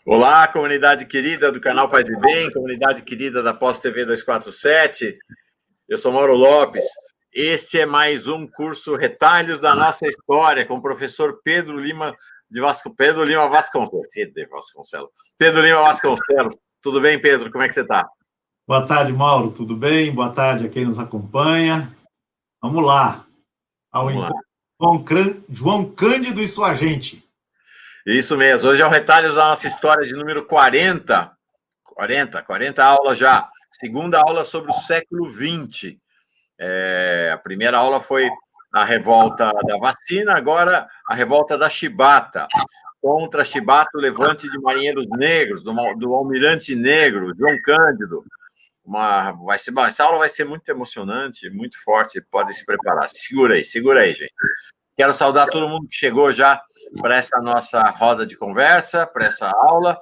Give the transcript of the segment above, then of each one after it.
Olá, comunidade querida do canal Paz e Bem, comunidade querida da Pós TV 247. Eu sou Mauro Lopes. Este é mais um curso Retalhos da Nossa História com o professor Pedro Lima Vasconcelos. Pedro Lima Vasconcelos. Tudo bem, Pedro? Como é que você está? Boa tarde, Mauro. Tudo bem? Boa tarde a quem nos acompanha. Vamos lá. Ao Vamos lá. encontro João Cândido e sua gente. Isso mesmo. Hoje é o Retalhos da Nossa História de número 40. 40 aulas já. Segunda aula sobre o século XX. A primeira aula foi a revolta da vacina, agora a revolta da chibata. Contra a chibata, o levante de marinheiros negros, do almirante negro, João Cândido. Essa aula vai ser muito emocionante, muito forte, podem se preparar. Segura aí, gente. Quero saudar todo mundo que chegou já para essa nossa roda de conversa, para essa aula.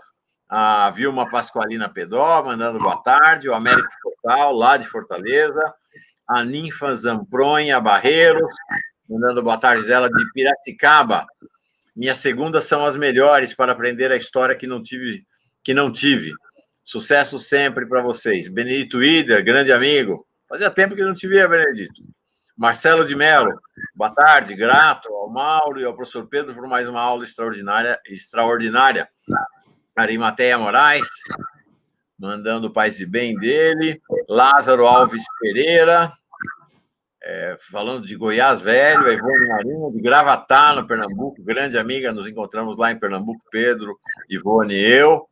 A Vilma Pasqualina Pedó, mandando boa tarde. O Américo Fortal, lá de Fortaleza. A Ninfa Zampronha Barreiros, mandando boa tarde dela, de Piracicaba. Minhas segundas são as melhores para aprender a história que não tive. Sucesso sempre para vocês. Benedito Ider, grande amigo. Fazia tempo que não te via, Benedito. Marcelo de Mello, boa tarde. Grato ao Mauro e ao professor Pedro por mais uma aula extraordinária. Arimateia Moraes, mandando paz e bem dele. Lázaro Alves Pereira, falando de Goiás Velho. A Ivone Marinho, de Gravatá, no Pernambuco, grande amiga. Nos encontramos lá em Pernambuco, Pedro, Ivone e eu,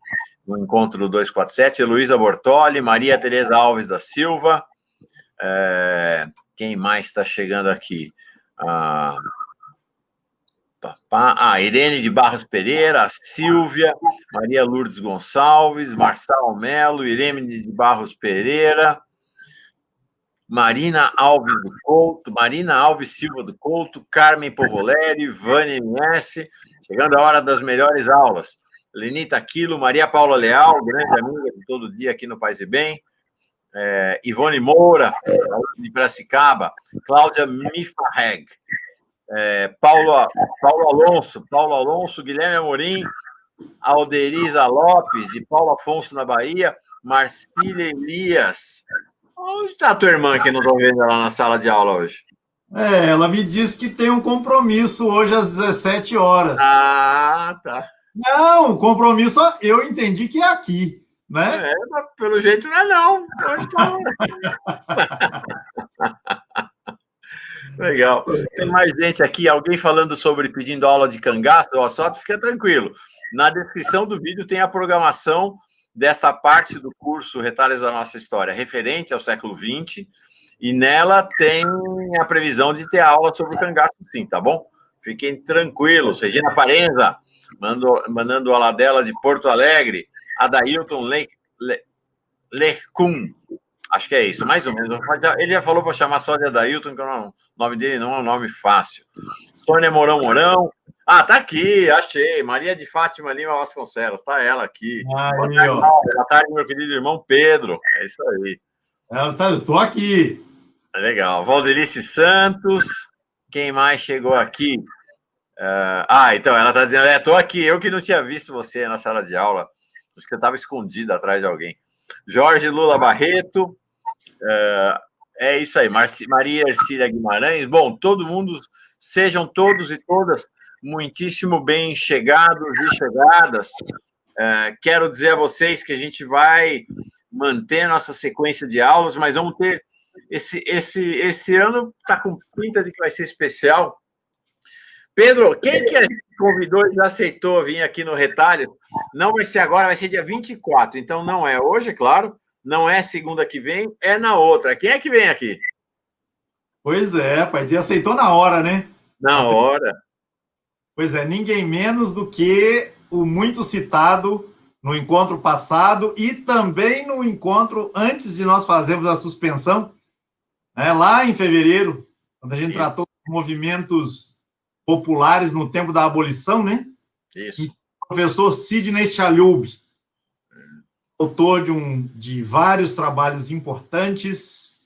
no encontro do 247. Heloísa Bortoli, Maria Tereza Alves da Silva. Quem mais está chegando aqui? Irene de Barros Pereira, a Silvia, Maria Lourdes Gonçalves, Marçal Melo, Irene de Barros Pereira, Marina Alves do Couto, Marina Alves Silva do Couto, Carmen Povoleri, Vânia MS, chegando a hora das melhores aulas. Lenita Aquilo, Maria Paula Leal, grande amiga de todo dia aqui no Paz e Bem, Ivone Moura, de Piracicaba, Cláudia Mifarreg, Paulo Alonso, Guilherme Amorim, Alderiza Lopes, de Paulo Afonso, na Bahia, Marcília Elias. Onde está a tua irmã que não estou vendo ela na sala de aula hoje? Ela me disse que tem um compromisso hoje às 17 horas. Ah, tá. Não, o compromisso eu entendi que é aqui, né? Mas pelo jeito não é não. Legal. Tem mais gente aqui, alguém falando sobre pedindo aula de cangaço, só fica tranquilo. Na descrição do vídeo tem a programação dessa parte do curso Retalhos da Nossa História, referente ao século XX, e nela tem a previsão de ter aula sobre o cangaço, sim, tá bom? Fiquem tranquilos. Regina Parenza, mandando a dela de Porto Alegre, Adailton Lecum, acho que é isso, mais ou menos. Ele já falou para chamar só de Adailton, que o nome dele não é um nome fácil. Sônia Mourão. Tá aqui, achei. Maria de Fátima Lima Vasconcelos, tá ela aqui. Boa tarde, meu querido irmão Pedro. É isso aí. Eu tô aqui. Legal. Valdelice Santos. Quem mais chegou aqui? Então, ela está dizendo, tô aqui, eu que não tinha visto você na sala de aula. Acho que eu estava escondida atrás de alguém. Jorge Lula Barreto. É isso aí. Maria Ercília Guimarães. Bom, todo mundo, sejam todos e todas muitíssimo bem chegados e chegadas. Quero dizer a vocês que a gente vai manter nossa sequência de aulas, mas vamos ter esse ano está com pinta de que vai ser especial. Pedro, quem que a gente convidou e já aceitou vir aqui no Retalho? Não vai ser agora, vai ser dia 24. Então, não é hoje, claro. Não é segunda que vem, é na outra. Quem é que vem aqui? Pois é, pai. E aceitou na hora, né? Na hora. Pois é, ninguém menos do que o muito citado no encontro passado e também no encontro antes de nós fazermos a suspensão, lá em fevereiro, quando a gente tratou de movimentos populares no tempo da abolição, né? Isso. E o professor Sidney Chalhoub, autor de vários trabalhos importantes,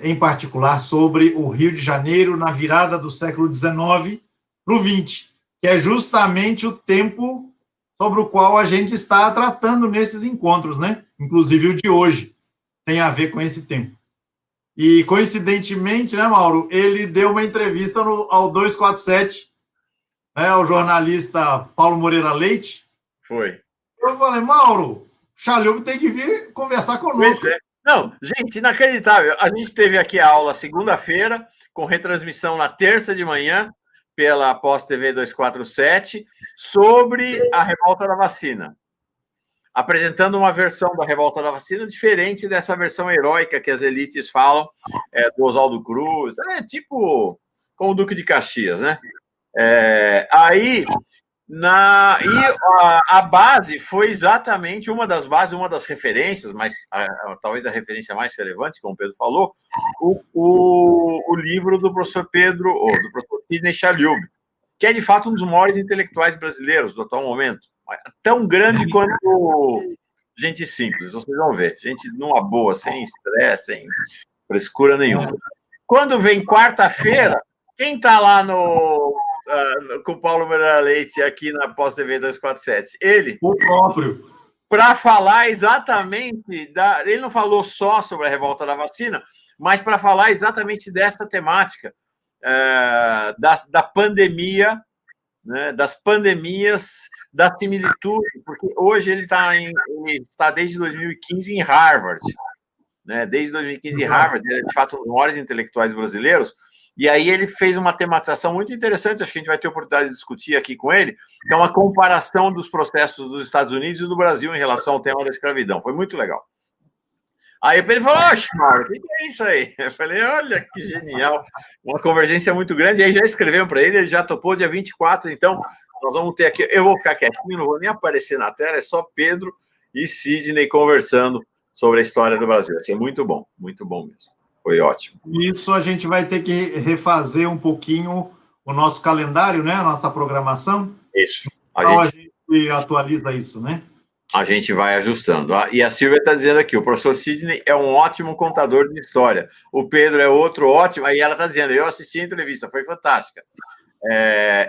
em particular sobre o Rio de Janeiro na virada do século XIX para o XX, que é justamente o tempo sobre o qual a gente está tratando nesses encontros, né? Inclusive o de hoje tem a ver com esse tema. E, coincidentemente, né, Mauro, ele deu uma entrevista ao 247, né, ao jornalista Paulo Moreira Leite. Foi. Eu falei, Mauro, Chalhub tem que vir conversar conosco. Pois é. Não, gente, inacreditável. A gente teve aqui a aula segunda-feira, com retransmissão na terça de manhã, pela Pós TV 247, sobre a revolta da vacina. Apresentando uma versão da revolta da vacina diferente dessa versão heróica que as elites falam, do Oswaldo Cruz, tipo como o Duque de Caxias, né? A base foi exatamente uma das bases, uma das referências, mas talvez a referência mais relevante, como o Pedro falou, o livro do professor Pedro, ou do professor Sidney Chalhub, que é de fato um dos maiores intelectuais brasileiros do atual momento. Tão grande quanto gente simples, vocês vão ver. Gente numa boa, sem estresse, sem frescura nenhuma. Quando vem quarta-feira, quem está lá com o Paulo Moreira Leite aqui na Pós TV 247? Ele. O próprio. Para falar exatamente ele não falou só sobre a revolta da vacina, mas para falar exatamente dessa temática, da pandemia, né, das pandemias, da similitude, porque hoje ele está desde 2015 em Harvard, né, desde 2015 em Harvard, ele é de fato um dos maiores intelectuais brasileiros, e aí ele fez uma tematização muito interessante, acho que a gente vai ter oportunidade de discutir aqui com ele, que é uma comparação dos processos dos Estados Unidos e do Brasil em relação ao tema da escravidão, foi muito legal. Aí ele falou, oxe, Mauro, o que é isso aí? Eu falei, olha que genial, uma convergência muito grande, aí já escrevemos para ele já topou dia 24, então nós vamos ter aqui, eu vou ficar quietinho, não vou nem aparecer na tela, é só Pedro e Sidney conversando sobre a história do Brasil, assim, muito bom mesmo, foi ótimo. Isso a gente vai ter que refazer um pouquinho o nosso calendário, né, a nossa programação. Isso. Então a gente atualiza isso, né? A gente vai ajustando. E a Silvia está dizendo aqui, o professor Sidney é um ótimo contador de história. O Pedro é outro ótimo. Aí ela está dizendo, eu assisti a entrevista, foi fantástica.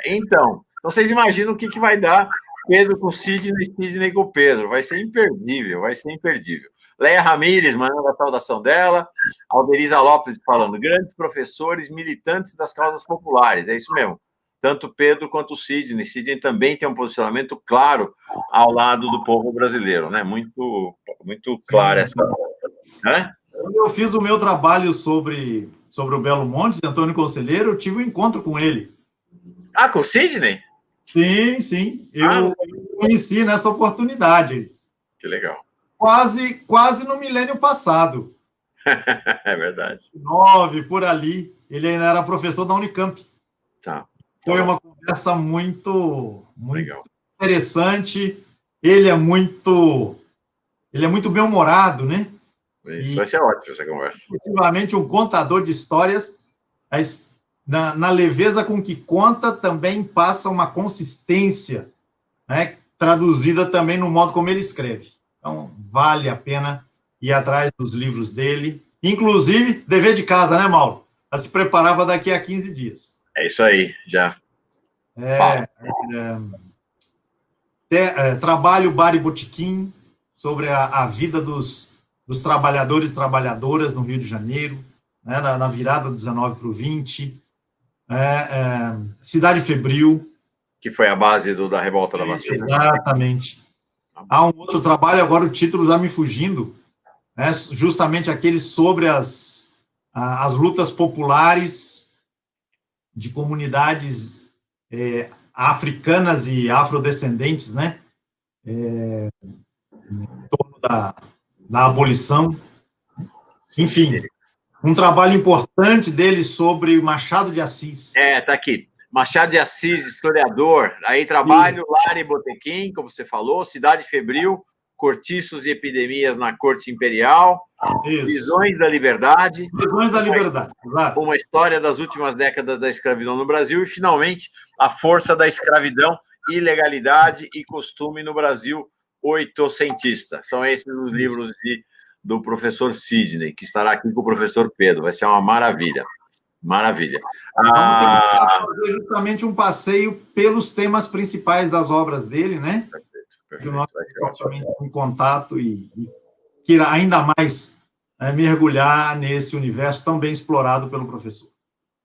Então, vocês imaginam o que vai dar Pedro com Sidney, Sidney com Pedro. Vai ser imperdível, vai ser imperdível. Leia Ramírez, mandando a saudação dela. Alderiza Lopes falando, grandes professores, militantes das causas populares. É isso mesmo. Tanto Pedro quanto o Sidney. Sidney também tem um posicionamento claro ao lado do povo brasileiro, né? Muito, muito claro essa. Né? Quando eu fiz o meu trabalho sobre o Belo Monte, de Antônio Conselheiro, eu tive um encontro com ele. Ah, com o Sidney? Sim. Eu conheci nessa oportunidade. Que legal. Quase no milênio passado. É verdade. 9, por ali. Ele ainda era professor da Unicamp. Tá. Foi uma conversa muito legal, interessante. Ele é muito bem-humorado, né? Isso vai ser ótimo essa conversa. Efetivamente, um contador de histórias, mas na leveza com que conta, também passa uma consistência, né? Traduzida também no modo como ele escreve. Então, vale a pena ir atrás dos livros dele. Inclusive, dever de casa, né, Mauro? Já se preparava daqui a 15 dias. É isso aí, já. Trabalho Bar e Botequim, sobre a vida dos trabalhadores e trabalhadoras no Rio de Janeiro, né, na virada do 19 para o 20. Cidade Febril. Que foi a base da revolta da vacina. Exatamente. Há um outro trabalho, agora o título está me fugindo, né, justamente aquele sobre as lutas populares de comunidades africanas e afrodescendentes, né? Em torno da abolição. Enfim, um trabalho importante dele sobre Machado de Assis. Tá aqui. Machado de Assis, historiador. Aí trabalho, Lar e Botequim, como você falou, Cidade Febril, Cortiços e Epidemias na Corte Imperial, Isso. Visões da Liberdade. Visões da Liberdade, exato. Uma história das últimas décadas da escravidão no Brasil e, finalmente, a força da escravidão, ilegalidade e costume no Brasil oitocentista. São esses os livros do professor Sidney, que estará aqui com o professor Pedro. Vai ser uma maravilha. Maravilha. Vamos fazer justamente um passeio pelos temas principais das obras dele, né? que o nosso também em contato e queira ainda mais mergulhar nesse universo tão bem explorado pelo professor.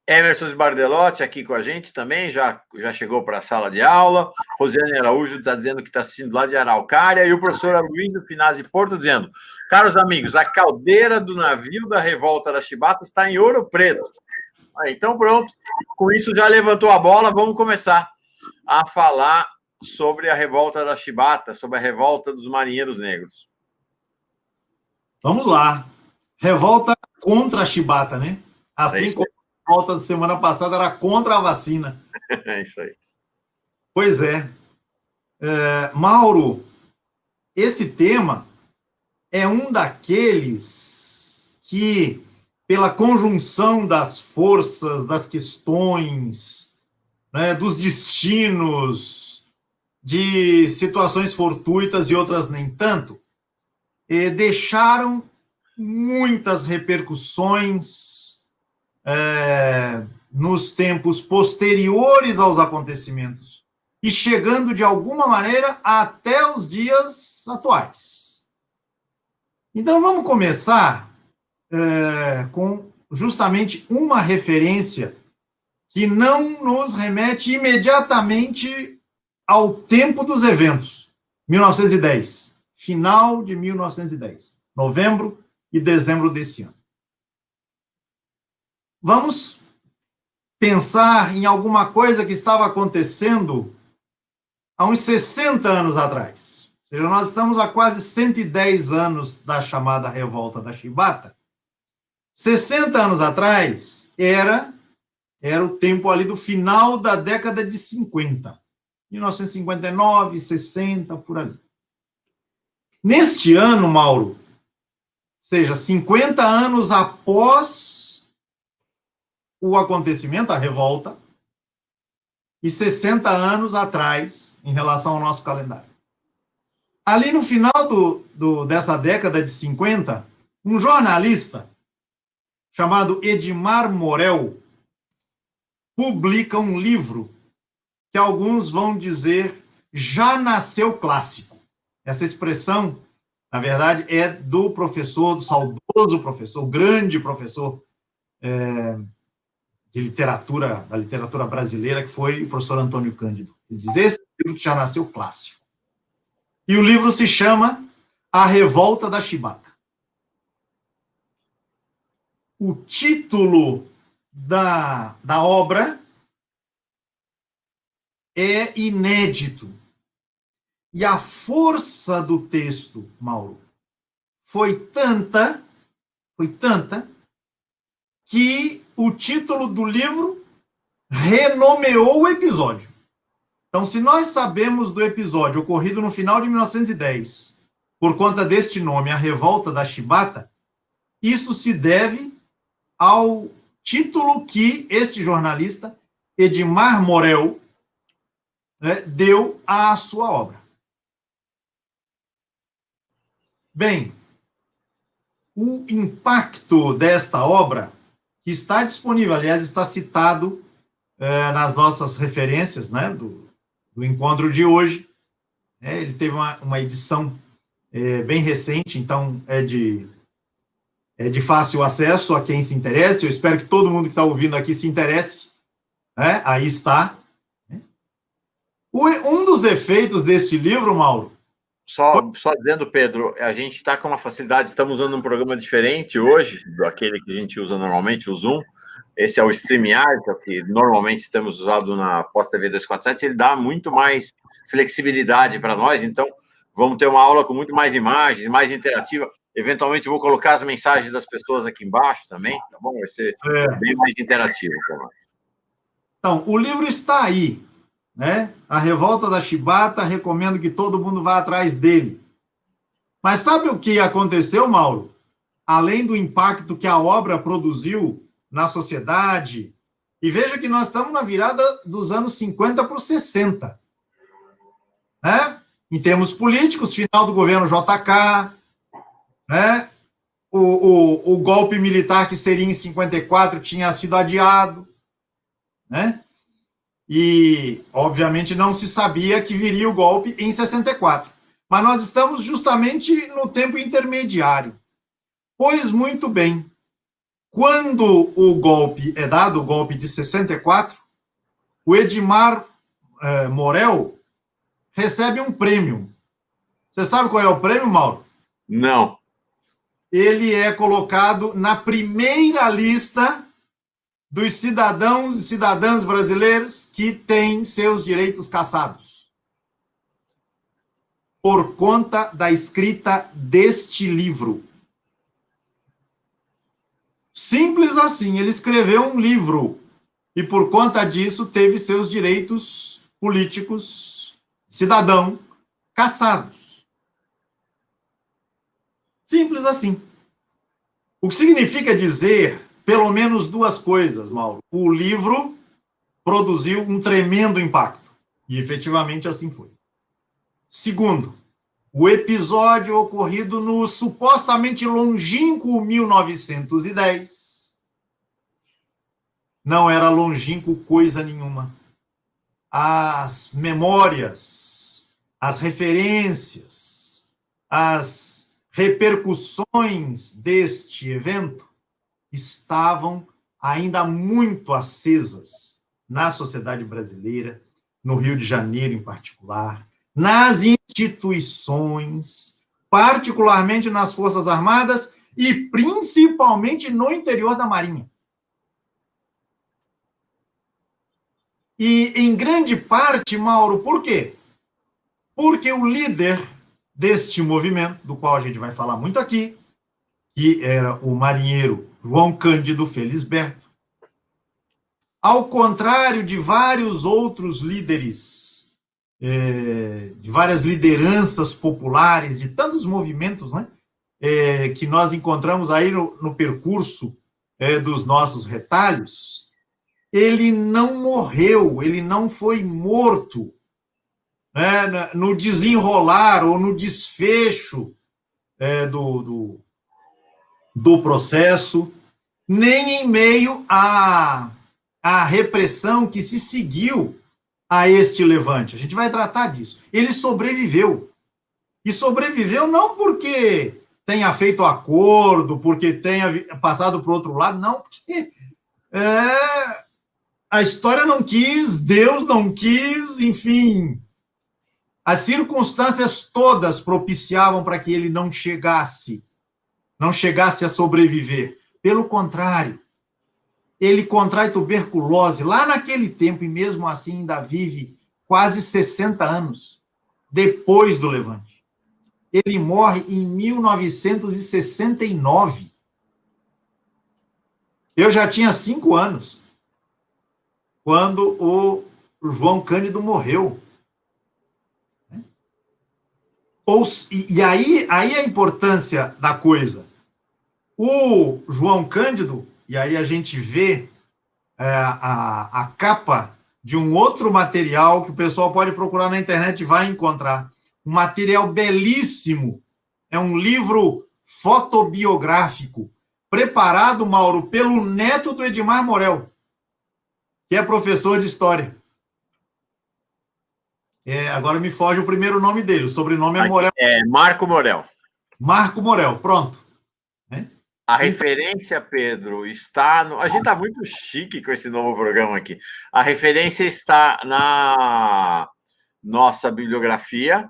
Emerson Bardelotti aqui com a gente também, já chegou para a sala de aula. Rosiane Araújo está dizendo que está assistindo lá de Araucária. E o professor Aloysio Finazzi Porto dizendo: caros amigos, a caldeira do navio da revolta da Chibata está em Ouro Preto. Então, pronto. Com isso, já levantou a bola. Vamos começar a falar sobre a revolta da Chibata, sobre a revolta dos marinheiros negros. Vamos lá. Revolta contra a Chibata, né? Assim como a revolta da semana passada era contra a vacina. É isso aí. Pois é. Mauro, esse tema é um daqueles que, pela conjunção das forças, das questões, né, dos destinos, de situações fortuitas e outras nem tanto, deixaram muitas repercussões nos tempos posteriores aos acontecimentos e chegando, de alguma maneira, até os dias atuais. Então, vamos começar com justamente uma referência que não nos remete imediatamente ao tempo dos eventos, 1910, final de 1910, novembro e dezembro desse ano. Vamos pensar em alguma coisa que estava acontecendo há uns 60 anos atrás. Ou seja, nós estamos há quase 110 anos da chamada Revolta da Chibata. 60 anos atrás era o tempo ali do final da década de 50. 1959, 60, por ali. Neste ano, Mauro, ou seja, 50 anos após o acontecimento, a revolta, e 60 anos atrás, em relação ao nosso calendário. Ali no final dessa década de 50, um jornalista chamado Edmar Morel publica um livro que alguns vão dizer já nasceu clássico. Essa expressão, na verdade, é do professor, do saudoso professor, grande professor de literatura, da literatura brasileira, que foi o professor Antônio Cândido. Ele diz, esse livro que já nasceu clássico. E o livro se chama A Revolta da Chibata. O título da obra é inédito. E a força do texto, Mauro, foi tanta que o título do livro renomeou o episódio. Então, se nós sabemos do episódio ocorrido no final de 1910, por conta deste nome, a Revolta da Chibata, isso se deve ao título que este jornalista, Edmar Morel, deu à sua obra. Bem, o impacto desta obra, que está disponível, aliás, está citado nas nossas referências, né, do encontro de hoje. Ele teve uma edição bem recente, então é de fácil acesso a quem se interesse. Eu espero que todo mundo que está ouvindo aqui se interesse. Aí está. Um dos efeitos deste livro, Mauro... Só dizendo, Pedro, a gente está com uma facilidade, estamos usando um programa diferente hoje, daquele que a gente usa normalmente, o Zoom. Esse é o StreamYard, que normalmente temos usado na Pós-TV 247, ele dá muito mais flexibilidade para nós, então vamos ter uma aula com muito mais imagens, mais interativa. Eventualmente vou colocar as mensagens das pessoas aqui embaixo também, tá bom? Vai ser bem mais interativo. Então, o livro está aí, né? A Revolta da Chibata, recomendo que todo mundo vá atrás dele. Mas sabe o que aconteceu, Mauro? Além do impacto que a obra produziu na sociedade, e veja que nós estamos na virada dos anos 50 para os 60, né? Em termos políticos, final do governo JK, né? O golpe militar que seria em 54 tinha sido adiado, né? E, obviamente, não se sabia que viria o golpe em 64. Mas nós estamos justamente no tempo intermediário. Pois muito bem, quando o golpe é dado, o golpe de 64, o Edmar Morel recebe um prêmio. Você sabe qual é o prêmio, Mauro? Não. Ele é colocado na primeira lista dos cidadãos e cidadãs brasileiros que têm seus direitos cassados, por conta da escrita deste livro. Simples assim, ele escreveu um livro e, por conta disso, teve seus direitos políticos, cidadão, cassados. Simples assim. O que significa dizer, pelo menos duas coisas, Mauro. O livro produziu um tremendo impacto, e efetivamente assim foi. Segundo, o episódio ocorrido no supostamente longínquo 1910 não era longínquo coisa nenhuma. As memórias, as referências, as repercussões deste evento estavam ainda muito acesas na sociedade brasileira, no Rio de Janeiro em particular, nas instituições, particularmente nas Forças Armadas e principalmente no interior da Marinha. E, em grande parte, Mauro, por quê? Porque o líder deste movimento, do qual a gente vai falar muito aqui, que era o marinheiro João Cândido Felisberto, ao contrário de vários outros líderes, de várias lideranças populares, de tantos movimentos, né, que nós encontramos aí no percurso dos nossos retalhos, ele não morreu, ele não foi morto, né, no desenrolar ou no desfecho do processo, nem em meio à repressão que se seguiu a este levante. A gente vai tratar disso. Ele sobreviveu. E sobreviveu não porque tenha feito acordo, porque tenha passado para o outro lado, não, porque a história não quis, Deus não quis, enfim. As circunstâncias todas propiciavam para que ele não chegasse a sobreviver. Pelo contrário, ele contrai tuberculose lá naquele tempo e mesmo assim ainda vive quase 60 anos depois do levante. Ele morre em 1969. Eu já tinha 5 anos quando o João Cândido morreu. E aí a importância da coisa. O João Cândido, e aí a gente vê a capa de um outro material que o pessoal pode procurar na internet e vai encontrar. Um material belíssimo. É um livro fotobiográfico, preparado, Mauro, pelo neto do Edmar Morel, que é professor de História. Agora me foge o primeiro nome dele, o sobrenome é Morel. É Marco Morel. Marco Morel, pronto. A referência, Pedro, está no... A gente está muito chique com esse novo programa aqui. A referência está na nossa bibliografia.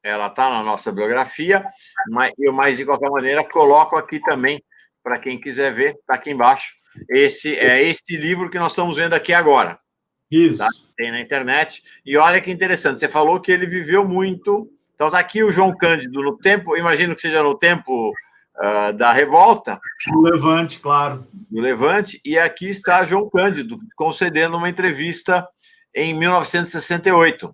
Ela está na nossa bibliografia, mas de qualquer maneira coloco aqui também, para quem quiser ver, está aqui embaixo. Esse é este livro que nós estamos vendo aqui agora. Isso. Tá? Tem na internet. E olha que interessante, você falou que ele viveu muito. Então está aqui o João Cândido no tempo, imagino que seja no tempo da revolta. Do Levante, claro. Do Levante, e aqui está João Cândido concedendo uma entrevista em 1968.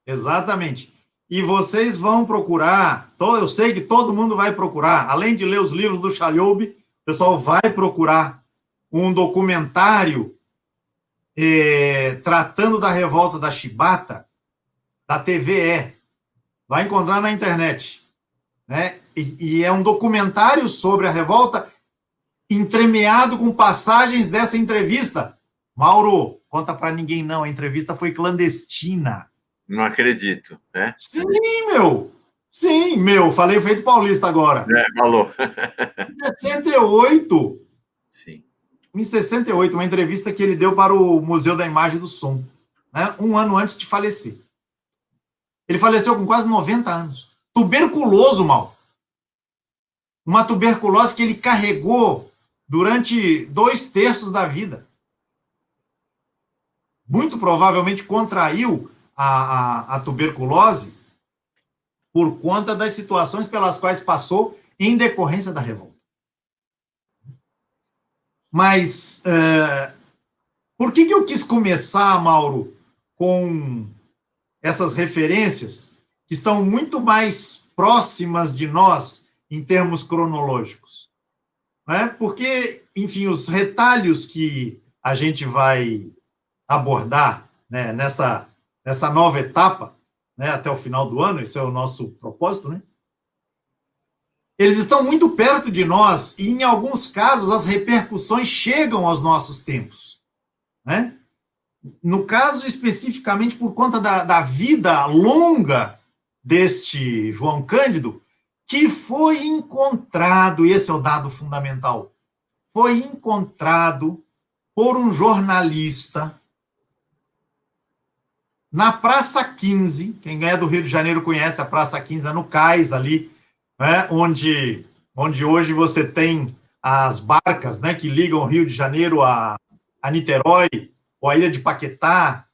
Exatamente. E vocês vão procurar, eu sei que todo mundo vai procurar, além de ler os livros do Chalhoub, o pessoal vai procurar um documentário tratando da revolta da Chibata, da TVE. Vai encontrar na internet. Né? E é um documentário sobre a revolta, entremeado com passagens dessa entrevista. Mauro, conta para ninguém não, a entrevista foi clandestina. Não acredito, né? Sim, meu! Sim, meu, falei feito paulista agora. Falou. Em 68, Sim. em 68, uma entrevista que ele deu para o Museu da Imagem e do Som, né, um ano antes de falecer. Ele faleceu com quase 90 anos. Tuberculoso, mal. Uma tuberculose que ele carregou durante 2/3 da vida. Muito provavelmente contraiu a tuberculose por conta das situações pelas quais passou em decorrência da revolta. Mas por que eu quis começar, Mauro, com essas referências que estão muito mais próximas de nós em termos cronológicos? Porque, enfim, os retalhos que a gente vai abordar, né, nessa nova etapa, né, até o final do ano, esse é o nosso propósito, né? Eles estão muito perto de nós e, em alguns casos, as repercussões chegam aos nossos tempos, né? No caso, especificamente por conta da vida longa deste João Cândido, que foi encontrado, esse é o dado fundamental, foi encontrado por um jornalista na Praça 15, quem é do Rio de Janeiro conhece a Praça 15, no Cais ali, né, onde hoje você tem as barcas, né, que ligam o Rio de Janeiro a Niterói, ou a Ilha de Paquetá.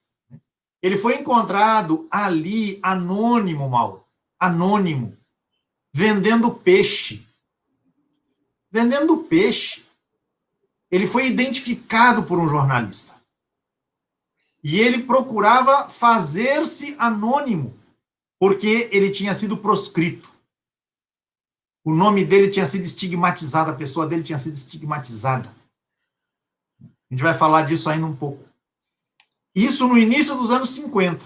Ele foi encontrado ali, anônimo, Mauro, anônimo, vendendo peixe. Vendendo peixe. Ele foi identificado por um jornalista. E ele procurava fazer-se anônimo, porque ele tinha sido proscrito. O nome dele tinha sido estigmatizado, a pessoa dele tinha sido estigmatizada. A gente vai falar disso ainda um pouco. Isso no início dos anos 50.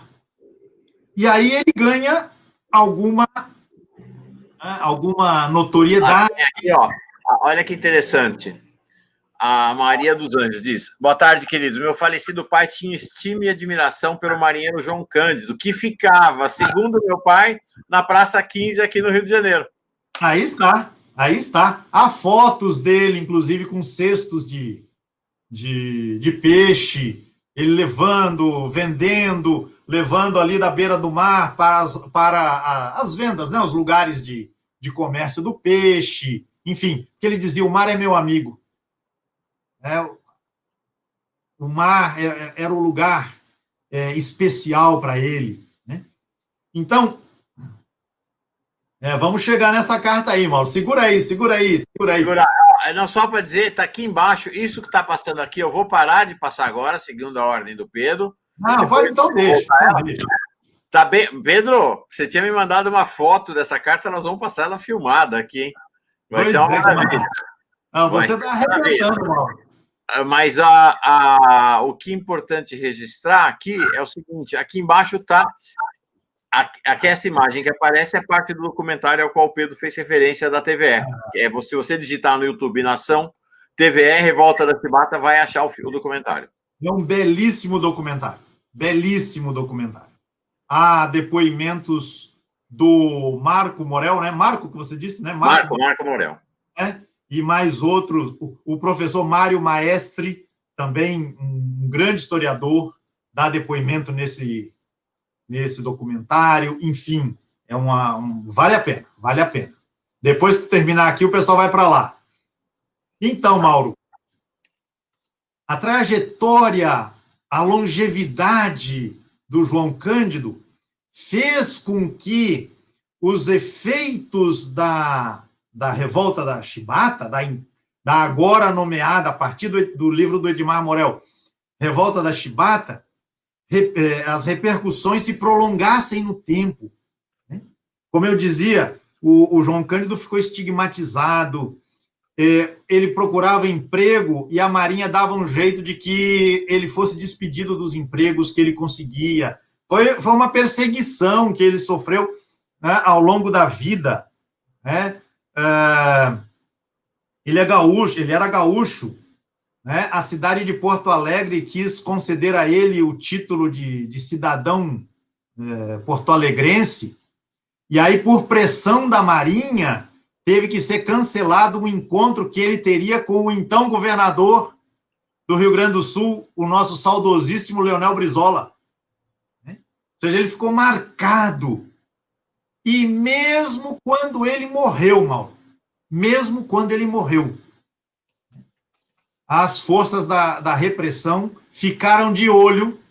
E aí ele ganha alguma notoriedade. Aqui, ó, olha que interessante. A Maria dos Anjos diz: boa tarde, queridos. Meu falecido pai tinha estima e admiração pelo marinheiro João Cândido, que ficava, segundo meu pai, na Praça 15 aqui no Rio de Janeiro. Aí está, aí está. Há fotos dele, inclusive, com cestos de peixe, ele levando, vendendo, levando ali da beira do mar para as vendas, né? Os lugares de comércio do peixe, enfim, que ele dizia: o mar é meu amigo. O mar era o lugar especial para ele, né? Então, vamos chegar nessa carta aí, Mauro. Segura aí. Não, só para dizer, está aqui embaixo, isso que está passando aqui, eu vou parar de passar agora, seguindo a ordem do Pedro. Não, pode, então deixa. Tá bem, Pedro, você tinha me mandado uma foto dessa carta, nós vamos passar ela filmada aqui, hein? Vai ser uma maravilha. Não, você está arrebentando, Mauro. Mas o que é importante registrar aqui é o seguinte: aqui embaixo está. Aqui essa imagem que aparece é parte do documentário ao qual o Pedro fez referência da TVE. Se você digitar no YouTube Nação, TVE, Revolta da Chibata, vai achar o documentário. É um belíssimo documentário. Belíssimo documentário. Há depoimentos do Marco Morel, né? Marco, que você disse, né? Marco Morel. E mais outros. O professor Mário Maestre, também um grande historiador, dá depoimento nesse documentário. Enfim, vale a pena. Depois que terminar aqui, o pessoal vai para lá. Então, Mauro, a trajetória, a longevidade do João Cândido fez com que os efeitos da revolta da Chibata, da agora nomeada, a partir do livro do Edmar Morel, Revolta da Chibata, as repercussões se prolongassem no tempo. Né? Como eu dizia, o João Cândido ficou estigmatizado, ele procurava emprego e a Marinha dava um jeito de que ele fosse despedido dos empregos que ele conseguia. Foi uma perseguição que ele sofreu, né, ao longo da vida. Né? Ele era gaúcho, né? A cidade de Porto Alegre quis conceder a ele o título de cidadão porto-alegrense, e aí, por pressão da Marinha, teve que ser cancelado um encontro que ele teria com o então governador do Rio Grande do Sul, o nosso saudosíssimo Leonel Brizola. Ou seja, ele ficou marcado. E mesmo quando ele morreu, Mauro, mesmo quando ele morreu, as forças da repressão ficaram de olho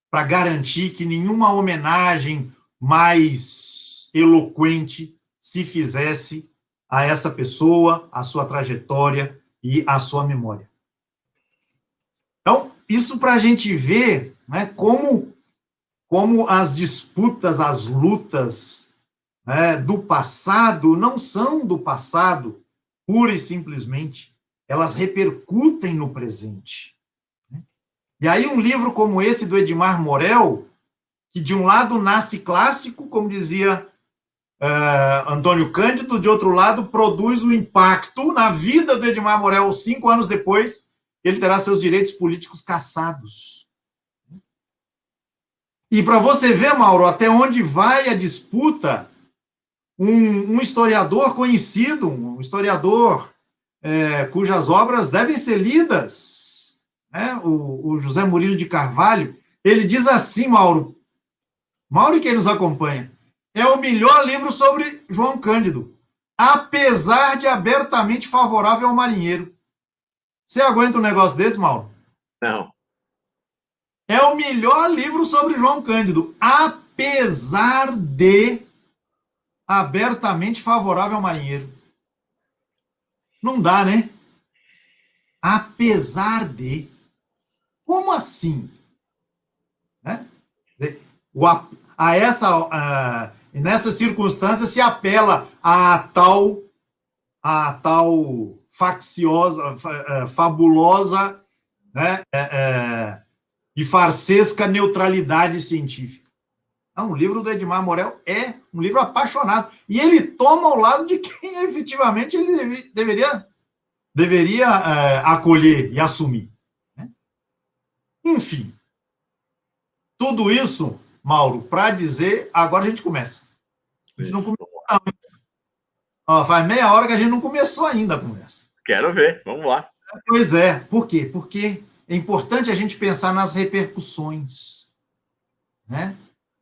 para garantir que nenhuma homenagem mais eloquente se fizesse a essa pessoa, a sua trajetória e a sua memória. Então, isso para a gente ver, né, como as disputas, as lutas, né, do passado não são do passado, pura e simplesmente, elas repercutem no presente. E aí um livro como esse do Edmar Morel, que de um lado nasce clássico, como dizia Antônio Cândido, de outro lado produz o impacto na vida do Edmar Morel 5 anos depois, ele terá seus direitos políticos cassados. E para você ver, Mauro, até onde vai a disputa, um historiador conhecido, um historiador cujas obras devem ser lidas, né? O José Murilo de Carvalho, ele diz assim, Mauro e quem nos acompanha, é o melhor livro sobre João Cândido, apesar de abertamente favorável ao marinheiro. Você aguenta um negócio desse, Mauro? Não. É o melhor livro sobre João Cândido, apesar de abertamente favorável ao marinheiro. Não dá, né? Apesar de. Como assim? Né? Nessa circunstância se apela à tal facciosa, fabulosa, né, e farsesca neutralidade científica. Não, o livro do Edmar Morel é um livro apaixonado. E ele toma o lado de quem efetivamente ele deveria acolher e assumir. Né? Enfim, tudo isso, Mauro, para dizer, agora a gente começa. A gente não começou, não. Faz meia hora que a gente não começou ainda a conversa. Quero ver, vamos lá. Pois é, por quê? Porque é importante a gente pensar nas repercussões, né?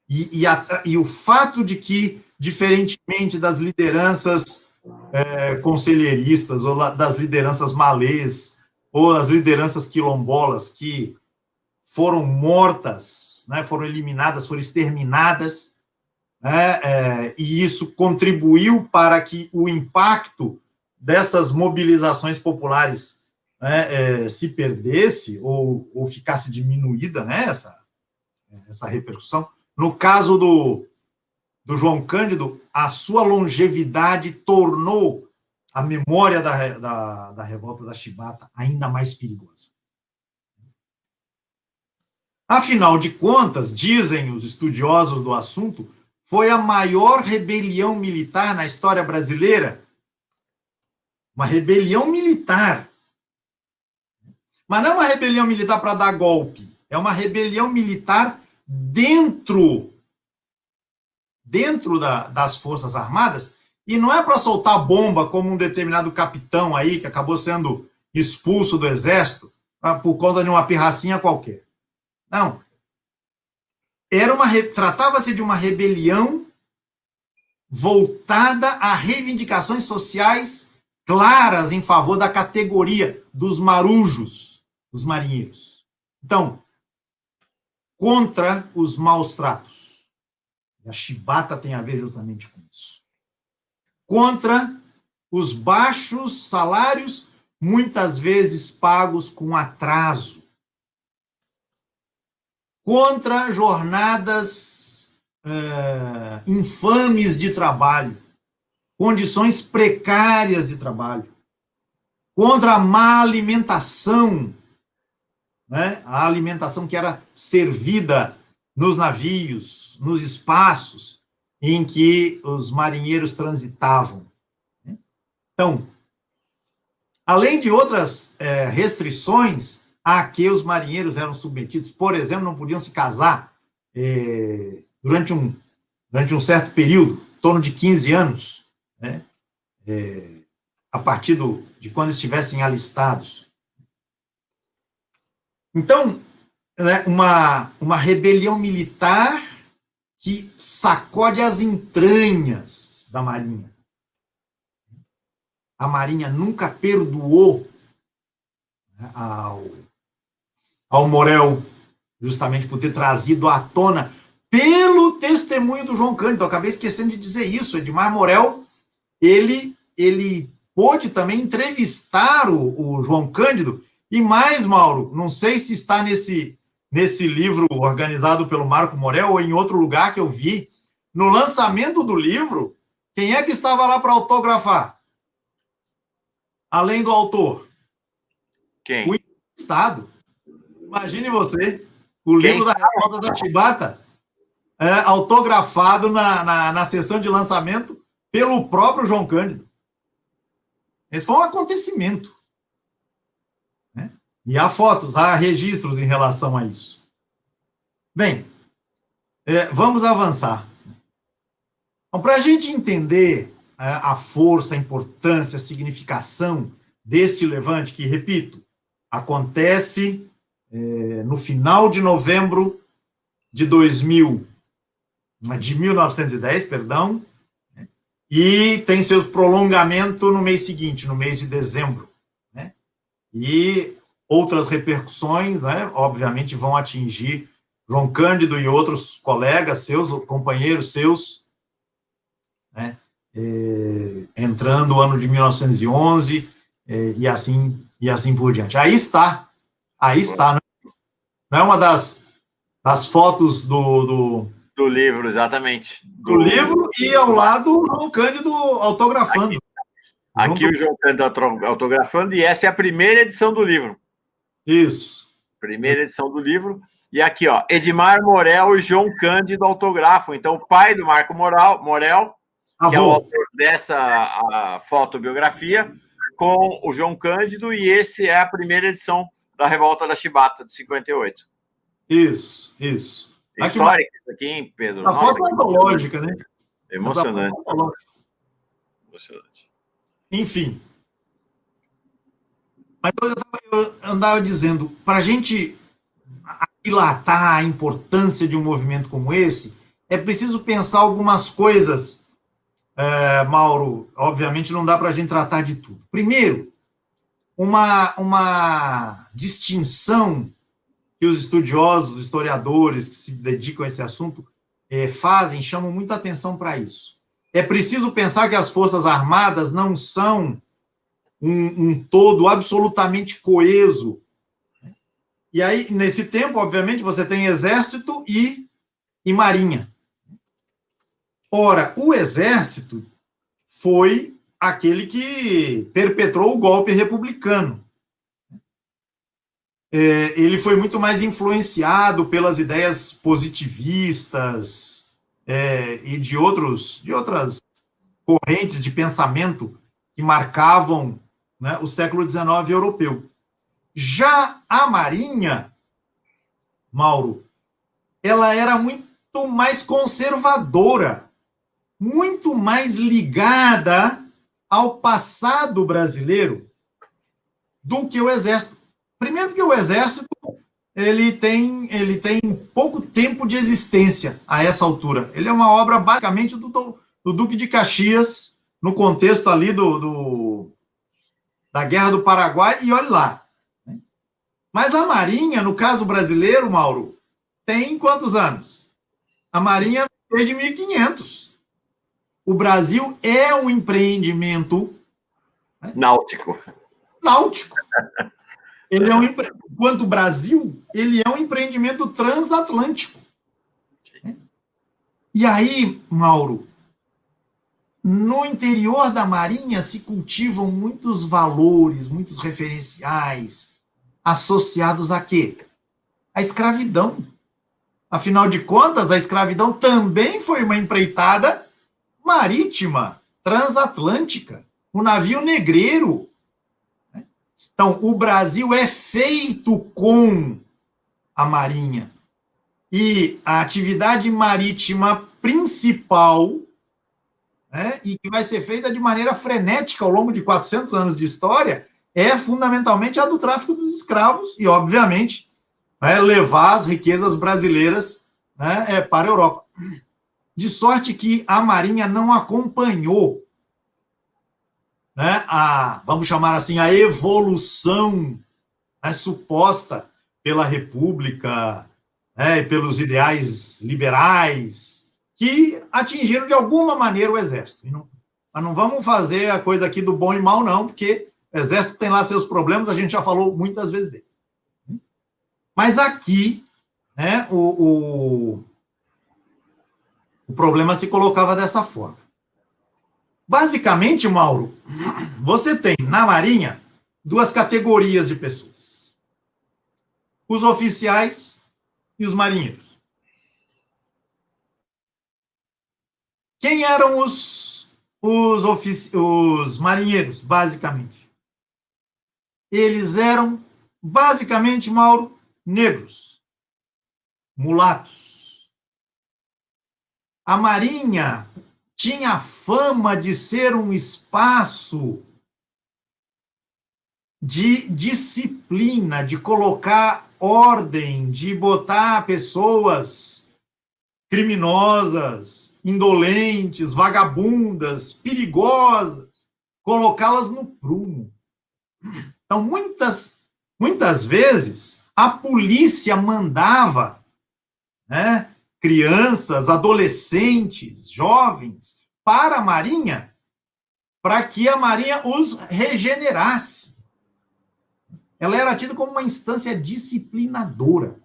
E o fato de que, diferentemente das lideranças conselheiristas, ou das lideranças malês, ou das lideranças quilombolas, que foram mortas, né, foram eliminadas, foram exterminadas, né, e isso contribuiu para que o impacto dessas mobilizações populares, né, se perdesse ou ficasse diminuída, né, essa repercussão. No caso do João Cândido, a sua longevidade tornou a memória da revolta da Chibata ainda mais perigosa. Afinal de contas, dizem os estudiosos do assunto, foi a maior rebelião militar na história brasileira. Uma rebelião militar. Mas não é uma rebelião militar para dar golpe, é uma rebelião militar dentro das Forças Armadas, e não é para soltar bomba como um determinado capitão aí, que acabou sendo expulso do Exército, por conta de uma pirracinha qualquer. Não. Tratava-se de uma rebelião voltada a reivindicações sociais claras em favor da categoria dos marujos, dos marinheiros. Então, contra os maus tratos. E a Chibata tem a ver justamente com isso. Contra os baixos salários, muitas vezes pagos com atraso. Contra jornadas infames de trabalho, condições precárias de trabalho. Contra a má alimentação, né? A alimentação que era servida nos navios, nos espaços em que os marinheiros transitavam. Então, além de outras restrições a que os marinheiros eram submetidos, por exemplo, não podiam se casar durante um certo período, em torno de 15 anos, né, a partir de quando estivessem alistados. Então, né, uma rebelião militar que sacode as entranhas da Marinha. A Marinha nunca perdoou, né, ao Morel, justamente por ter trazido à tona, pelo testemunho do João Cândido. Eu acabei esquecendo de dizer isso. Edmar Morel, ele pôde também entrevistar o João Cândido, e mais, Mauro, não sei se está nesse livro organizado pelo Marco Morel ou em outro lugar que eu vi, no lançamento do livro, quem é que estava lá para autografar? Além do autor? Quem? O Estado. Imagine você, o livro da Revolta da Chibata, autografado na sessão de lançamento pelo próprio João Cândido. Esse foi um acontecimento, né? E há fotos, há registros em relação a isso. Bem, vamos avançar. Então, para a gente entender a força, a importância, a significação deste levante, que, repito, acontece no final de novembro de 1910, perdão, e tem seu prolongamento no mês seguinte, no mês de dezembro, né? E outras repercussões, né, obviamente, vão atingir João Cândido e outros colegas seus, companheiros seus, né, entrando o ano de 1911, e assim por diante. Aí está, não é uma das fotos do livro, exatamente. Do livro, e ao lado o João Cândido autografando. Aqui o João Cândido autografando, e essa é a primeira edição do livro. Isso. Primeira edição do livro. E aqui, ó, Edmar Morel e João Cândido autografam. Então, o pai do Marco Morel, que é o autor dessa fotobiografia, com o João Cândido, e esse é a primeira edição da Revolta da Chibata, de 58. Isso. Histórica isso aqui, hein, Pedro? A foto é antológica, né? Emocionante. Emocionante. Enfim. Mas eu andava dizendo, para a gente dilatar a importância de um movimento como esse, é preciso pensar algumas coisas, Mauro. Obviamente não dá para a gente tratar de tudo. Primeiro, uma distinção que os estudiosos, os historiadores que se dedicam a esse assunto chamam muita atenção para isso. É preciso pensar que as Forças Armadas não são um todo absolutamente coeso. E aí, nesse tempo, obviamente, você tem Exército e Marinha. Ora, o Exército foi aquele que perpetrou o golpe republicano. Ele foi muito mais influenciado pelas ideias positivistas e de outras correntes de pensamento que marcavam, né, o século XIX europeu. Já a Marinha, Mauro, ela era muito mais conservadora, muito mais ligada ao passado brasileiro do que o Exército. Primeiro porque o Exército ele tem pouco tempo de existência a essa altura. Ele é uma obra basicamente do Duque de Caxias, no contexto ali da Guerra do Paraguai, e olha lá. Mas a Marinha, no caso brasileiro, Mauro, tem quantos anos? A Marinha é desde 1500. O Brasil é um empreendimento, né, náutico. Ele enquanto o Brasil, ele é um empreendimento transatlântico. E aí, Mauro, no interior da Marinha se cultivam muitos valores, muitos referenciais, associados a quê? A escravidão. Afinal de contas, a escravidão também foi uma empreitada marítima, transatlântica, o navio negreiro. Então, o Brasil é feito com a Marinha. E a atividade marítima principal, né, e que vai ser feita de maneira frenética ao longo de 400 anos de história, é fundamentalmente a do tráfico dos escravos e, obviamente, né, levar as riquezas brasileiras, né, para a Europa. De sorte que a Marinha não acompanhou, né, vamos chamar assim, a evolução, né, suposta pela República, né, e pelos ideais liberais, que atingiram de alguma maneira o Exército. Mas não vamos fazer a coisa aqui do bom e mal, não, porque o Exército tem lá seus problemas, a gente já falou muitas vezes dele. Mas aqui, né, o problema se colocava dessa forma. Basicamente, Mauro, você tem na Marinha duas categorias de pessoas: os oficiais e os marinheiros. Quem eram os marinheiros, basicamente? Eles eram, basicamente, Mauro, negros, mulatos. A Marinha tinha fama de ser um espaço de disciplina, de colocar ordem, de botar pessoas criminosas, indolentes, vagabundas, perigosas, colocá-las no prumo. Então, muitas vezes, a polícia mandava, né, crianças, adolescentes, jovens, para a Marinha, para que a Marinha os regenerasse. Ela era tida como uma instância disciplinadora.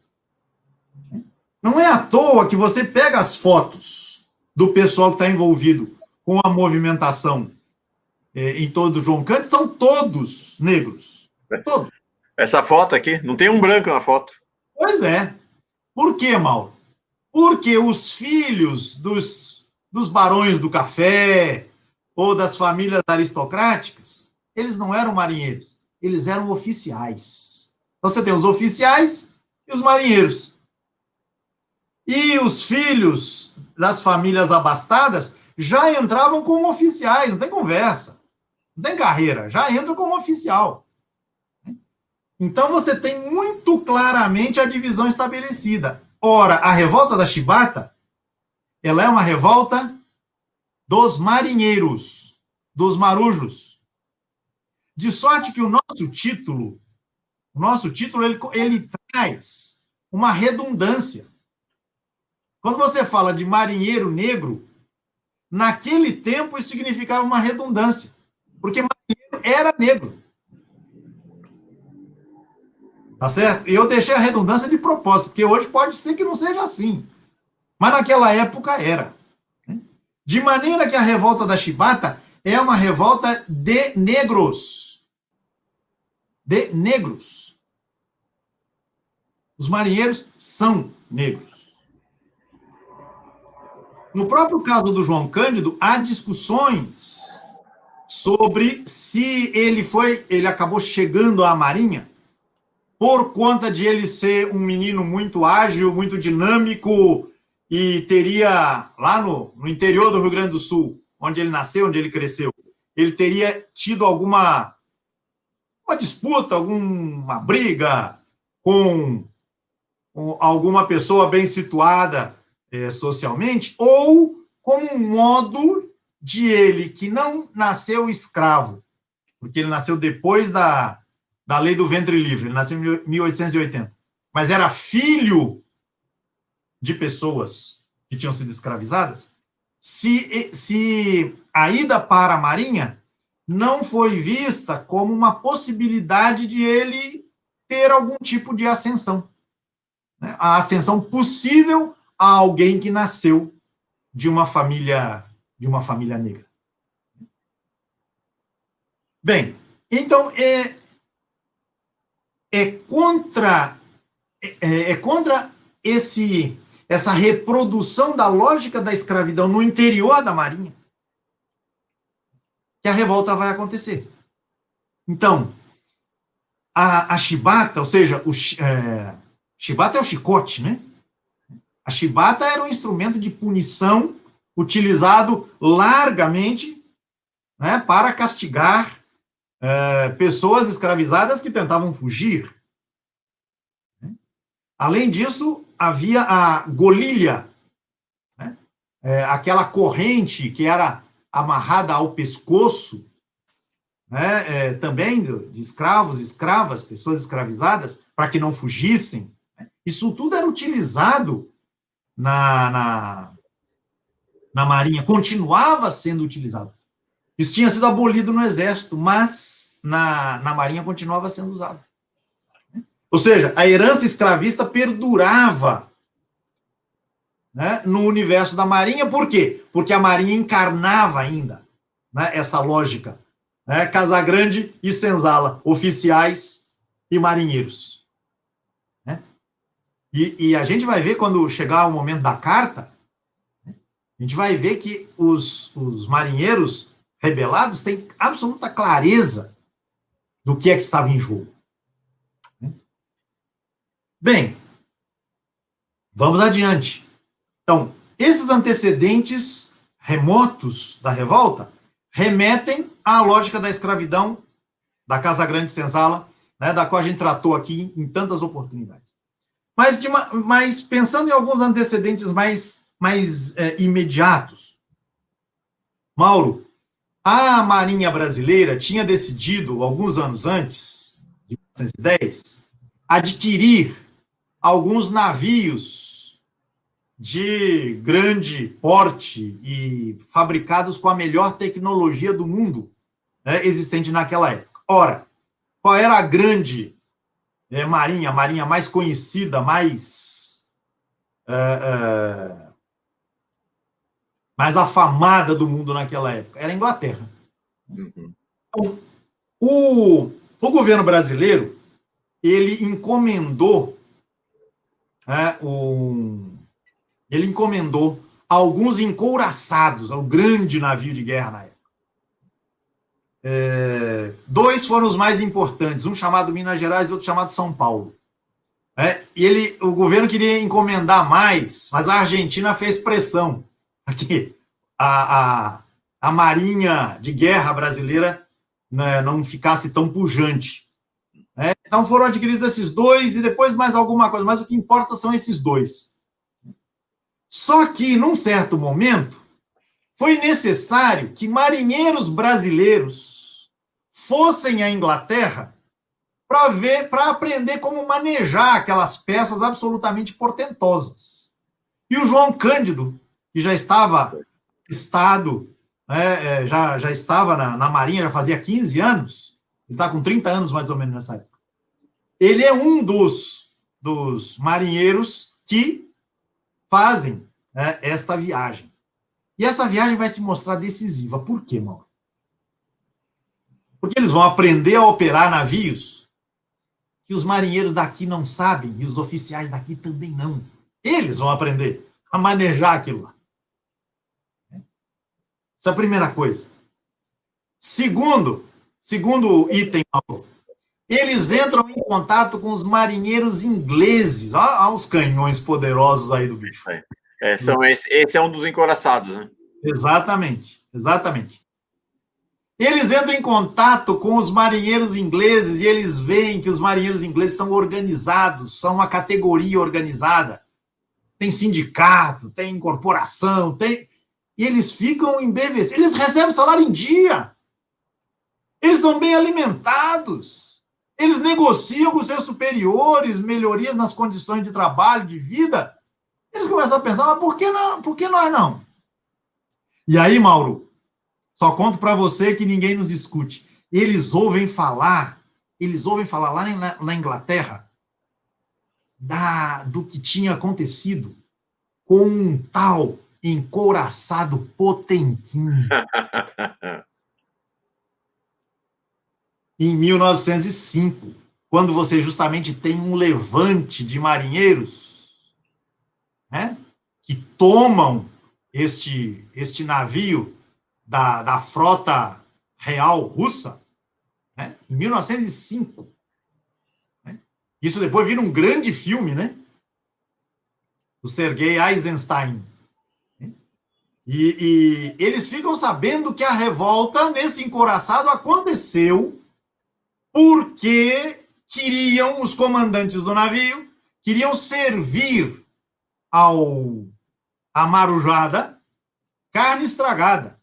Não é à toa que você pega as fotos do pessoal que está envolvido com a movimentação em todo o João Cândido, são todos negros. Todos. Essa foto aqui, não tem um branco na foto. Pois é. Por quê, Mauro? Porque os filhos dos barões do café ou das famílias aristocráticas, eles não eram marinheiros, eles eram oficiais. Então você tem os oficiais e os marinheiros. E os filhos das famílias abastadas já entravam como oficiais, não tem conversa, não tem carreira, já entram como oficial. Então você tem muito claramente a divisão estabelecida. Ora, a revolta da Chibata, ela é uma revolta dos marinheiros, dos marujos. De sorte que o nosso título ele traz uma redundância. Quando você fala de marinheiro negro, naquele tempo isso significava uma redundância, porque marinheiro era negro. Tá certo? E eu deixei a redundância de propósito, porque hoje pode ser que não seja assim. Mas naquela época era. De maneira que a revolta da Chibata é uma revolta de negros. De negros. Os marinheiros são negros. No próprio caso do João Cândido, há discussões sobre se ele acabou chegando à Marinha por conta de ele ser um menino muito ágil, muito dinâmico, e teria, lá no interior do Rio Grande do Sul, onde ele nasceu, onde ele cresceu, ele teria tido uma disputa, alguma briga com alguma pessoa bem situada socialmente, ou como um modo de ele, que não nasceu escravo, porque ele nasceu depois da lei do ventre livre, ele nasceu em 1880, mas era filho de pessoas que tinham sido escravizadas, se a ida para a Marinha não foi vista como uma possibilidade de ele ter algum tipo de ascensão, né? A ascensão possível a alguém que nasceu de uma família negra. Bem, então é contra essa reprodução da lógica da escravidão no interior da Marinha que a revolta vai acontecer. Então, a chibata, ou seja, chibata é o chicote, né? A chibata era um instrumento de punição utilizado largamente, né, para castigar pessoas escravizadas que tentavam fugir. Além disso, havia a golilha, né, aquela corrente que era amarrada ao pescoço, né, também de escravos, escravas, pessoas escravizadas, para que não fugissem. Isso tudo era utilizado na Marinha, continuava sendo utilizado. Isso tinha sido abolido no Exército, mas na Marinha continuava sendo usado. Ou seja, a herança escravista perdurava, né, no universo da Marinha. Por quê? Porque a Marinha encarnava ainda, né, essa lógica. Né, Casagrande e Senzala, oficiais e marinheiros. Né? E a gente vai ver, quando chegar o momento da carta, a gente vai ver que os marinheiros rebelados têm absoluta clareza do que é que estava em jogo. Bem, vamos adiante. Então, esses antecedentes remotos da revolta remetem à lógica da escravidão da Casagrande Senzala, né, da qual a gente tratou aqui em tantas oportunidades. Mas pensando em alguns antecedentes mais imediatos, Mauro, a Marinha Brasileira tinha decidido, alguns anos antes, de 1910, adquirir alguns navios de grande porte e fabricados com a melhor tecnologia do mundo, né, existente naquela época. Ora, qual era a grande marinha, a marinha mais conhecida, mais afamada do mundo naquela época? Era a Inglaterra. Uhum. Então, o governo brasileiro, ele encomendou alguns encouraçados ao grande navio de guerra na época. Dois foram os mais importantes, um chamado Minas Gerais e outro chamado São Paulo. E o governo queria encomendar mais, mas a Argentina fez pressão para que a marinha de guerra brasileira, né, não ficasse tão pujante. Então foram adquiridos esses dois e depois mais alguma coisa, mas o que importa são esses dois. Só que, num certo momento, foi necessário que marinheiros brasileiros fossem à Inglaterra para aprender como manejar aquelas peças absolutamente portentosas. E o João Cândido, que já estava já estava na Marinha, já fazia 15 anos, ele está com 30 anos mais ou menos nessa época, ele é um dos marinheiros que fazem esta viagem. E essa viagem vai se mostrar decisiva. Por quê, Mauro? Porque eles vão aprender a operar navios que os marinheiros daqui não sabem e os oficiais daqui também não. Eles vão aprender a manejar aquilo lá. Essa é a primeira coisa. Segundo item, Mauro, eles entram em contato com os marinheiros ingleses. Olha os canhões poderosos aí do bicho. Esse é um dos encoraçados, né? Exatamente. Eles entram em contato com os marinheiros ingleses e eles veem que os marinheiros ingleses são organizados, são uma categoria organizada. Tem sindicato, tem corporação, e eles ficam embevecidos. Eles recebem salário em dia. Eles são bem alimentados. Eles negociam com seus superiores melhorias nas condições de trabalho, de vida. Eles começam a pensar, mas por que não? Por que nós não? E aí, Mauro, só conto para você que ninguém nos escute. Eles ouvem falar lá na Inglaterra do que tinha acontecido com um tal encouraçado Potemkin. Em 1905, quando você justamente tem um levante de marinheiros, né, que tomam este navio da frota real russa, né, em 1905. Né? Isso depois vira um grande filme, né? do Sergei Eisenstein. E eles ficam sabendo que a revolta nesse encouraçado aconteceu porque os comandantes do navio queriam servir à marujada carne estragada,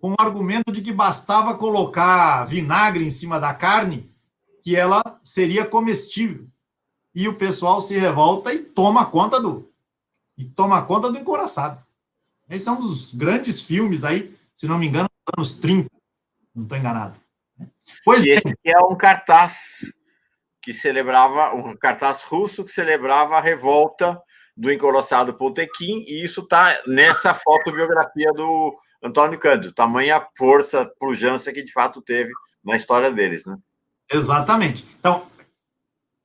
com o argumento de que bastava colocar vinagre em cima da carne que ela seria comestível. E o pessoal se revolta e toma conta do encouraçado. Esse é um dos grandes filmes aí, se não me engano, dos anos 30, não estou enganado. Pois e esse aqui é um cartaz que celebrava, um cartaz russo que celebrava a revolta do encouraçado Potemkin, e isso está nessa fotobiografia do Antônio Cândido, tamanha força, pujança que de fato teve na história deles, né? Exatamente. Então,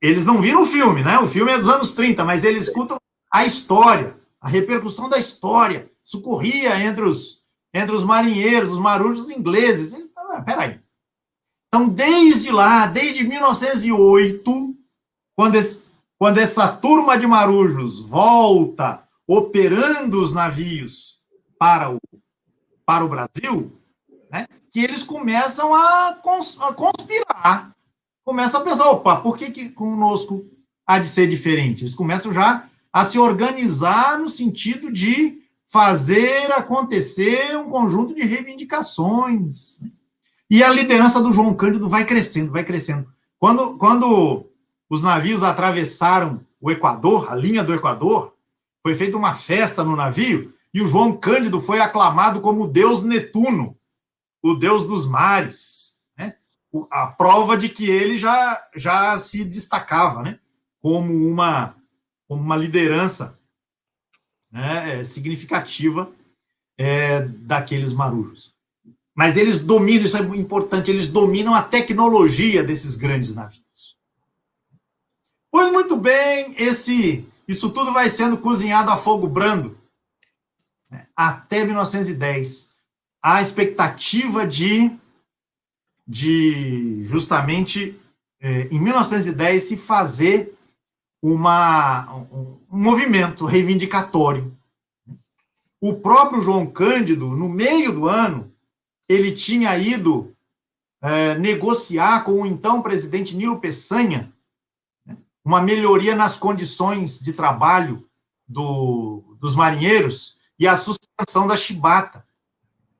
eles não viram o filme, né? O filme é dos anos 30, mas eles escutam a história, a repercussão da história. Isso corria entre os marinheiros, os marujos ingleses. Peraí. Então, desde lá, desde 1908, quando essa turma de marujos volta operando os navios para o Brasil, né, que eles começam a conspirar. Começam a pensar, opa, por que conosco há de ser diferente? Eles começam já a se organizar no sentido de fazer acontecer um conjunto de reivindicações. E a liderança do João Cândido vai crescendo, vai crescendo. Quando os navios atravessaram o Equador, a linha do Equador, foi feita uma festa no navio e o João Cândido foi aclamado como o deus Netuno, o deus dos mares, né? A prova de que ele já se destacava, né? como uma liderança, né, significativa daqueles marujos. Mas eles dominam, isso é importante, eles dominam a tecnologia desses grandes navios. Pois muito bem, isso tudo vai sendo cozinhado a fogo brando, né, até 1910. A expectativa de justamente, em 1910, se fazer um movimento reivindicatório. O próprio João Cândido, no meio do ano, ele tinha ido negociar com o então presidente Nilo Peçanha, né, uma melhoria nas condições de trabalho dos marinheiros e a suspensão da chibata.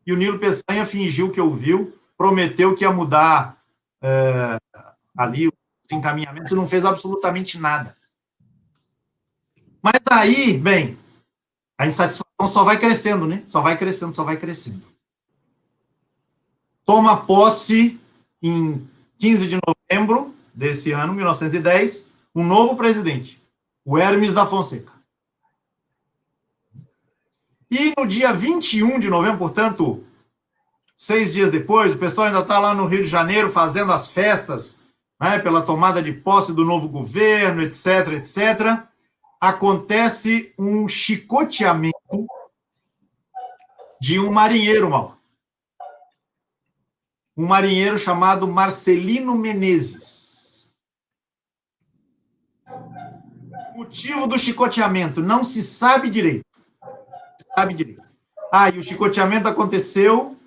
E o Nilo Peçanha fingiu que ouviu, prometeu que ia mudar ali os encaminhamentos e não fez absolutamente nada. Mas aí, bem, a insatisfação só vai crescendo, né? Só vai crescendo, só vai crescendo. Toma posse, em 15 de novembro desse ano, 1910, um novo presidente, o Hermes da Fonseca. E no dia 21 de novembro, portanto, 6 dias depois, o pessoal ainda está lá no Rio de Janeiro fazendo as festas, né, pela tomada de posse do novo governo, etc., etc., acontece um chicoteamento de um marinheiro, Mauro. Um marinheiro chamado Marcelino Menezes. O motivo do chicoteamento não se sabe direito. E o chicoteamento aconteceu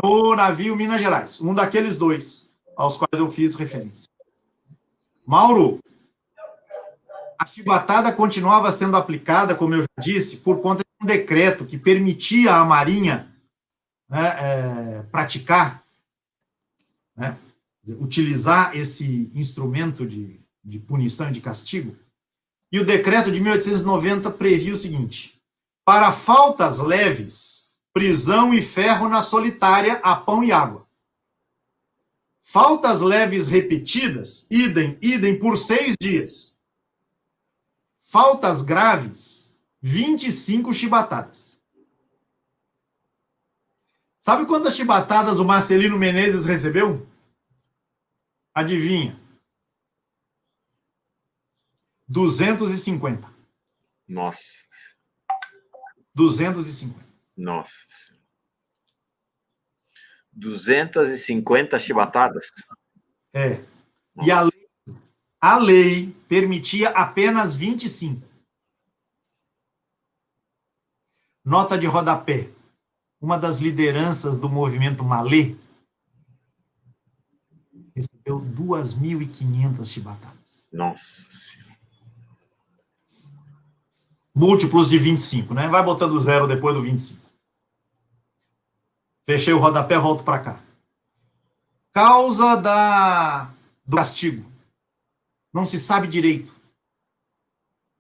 no navio Minas Gerais, um daqueles dois aos quais eu fiz referência. Mauro, a chibatada continuava sendo aplicada, como eu já disse, por conta de um decreto que permitia à Marinha, né, praticar, né, utilizar esse instrumento de punição e de castigo. E o decreto de 1890 previa o seguinte: para faltas leves, prisão e ferro na solitária a pão e água. Faltas leves repetidas, idem por 6 dias. Faltas graves, 25 chibatadas. Sabe quantas chibatadas o Marcelino Menezes recebeu? Adivinha? 250. Nossa. 250. Nossa. 250 chibatadas? É. E a lei permitia apenas 25. Nota de rodapé. Uma das lideranças do movimento Malê recebeu 2.500 chibatadas. Nossa Senhora. Múltiplos de 25, né? Vai botando zero depois do 25. Fechei o rodapé, volto para cá. Causa do castigo. Não se sabe direito.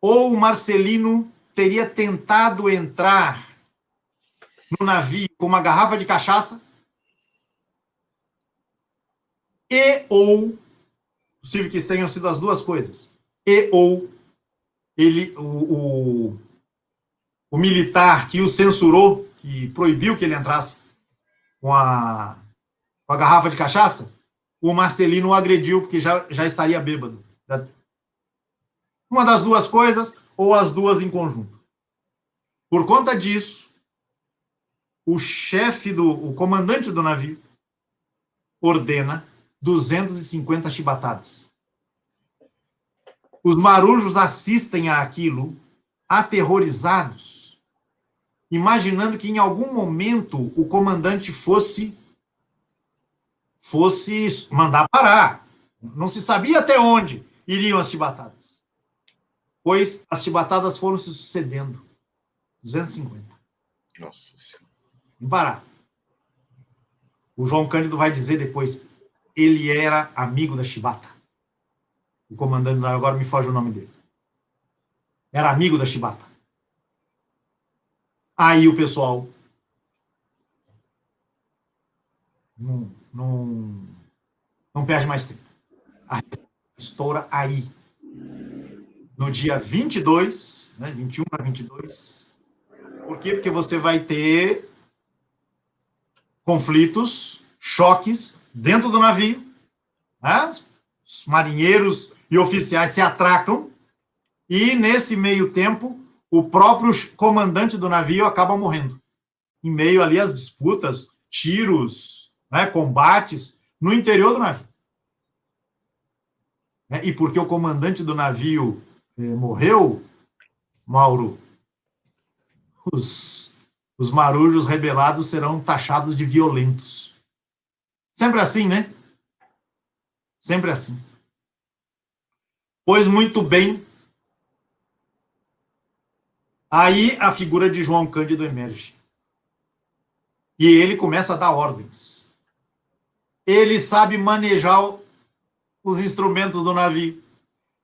Ou o Marcelino teria tentado entrar no navio com uma garrafa de cachaça ou, possível que tenham sido as duas coisas, ou ele, o militar que o censurou, que proibiu que ele entrasse com a garrafa de cachaça, o Marcelino o agrediu porque já estaria bêbado. Uma das duas coisas, ou as duas em conjunto. Por conta disso, o comandante do navio ordena 250 chibatadas. Os marujos assistem àquilo, aterrorizados, imaginando que em algum momento o comandante fosse mandar parar. Não se sabia até onde iriam as chibatadas. Pois as chibatadas foram se sucedendo. 250. Nossa Senhora. Sem parar. O João Cândido vai dizer depois, ele era amigo da chibata. O comandante, agora me foge o nome dele. Era amigo da chibata. Aí o pessoal não perde mais tempo. A estoura aí. No dia 22, né, 21 para 22. Por quê? Porque você vai ter conflitos, choques dentro do navio. Né? Os marinheiros e oficiais se atracam. E, nesse meio tempo, o próprio comandante do navio acaba morrendo. Em meio ali às disputas, tiros, né, combates no interior do navio. E porque o comandante do navio morreu, Mauro, os marujos rebelados serão taxados de violentos. Sempre assim, né? Sempre assim. Pois muito bem. Aí a figura de João Cândido emerge. E ele começa a dar ordens. Ele sabe manejar os instrumentos do navio.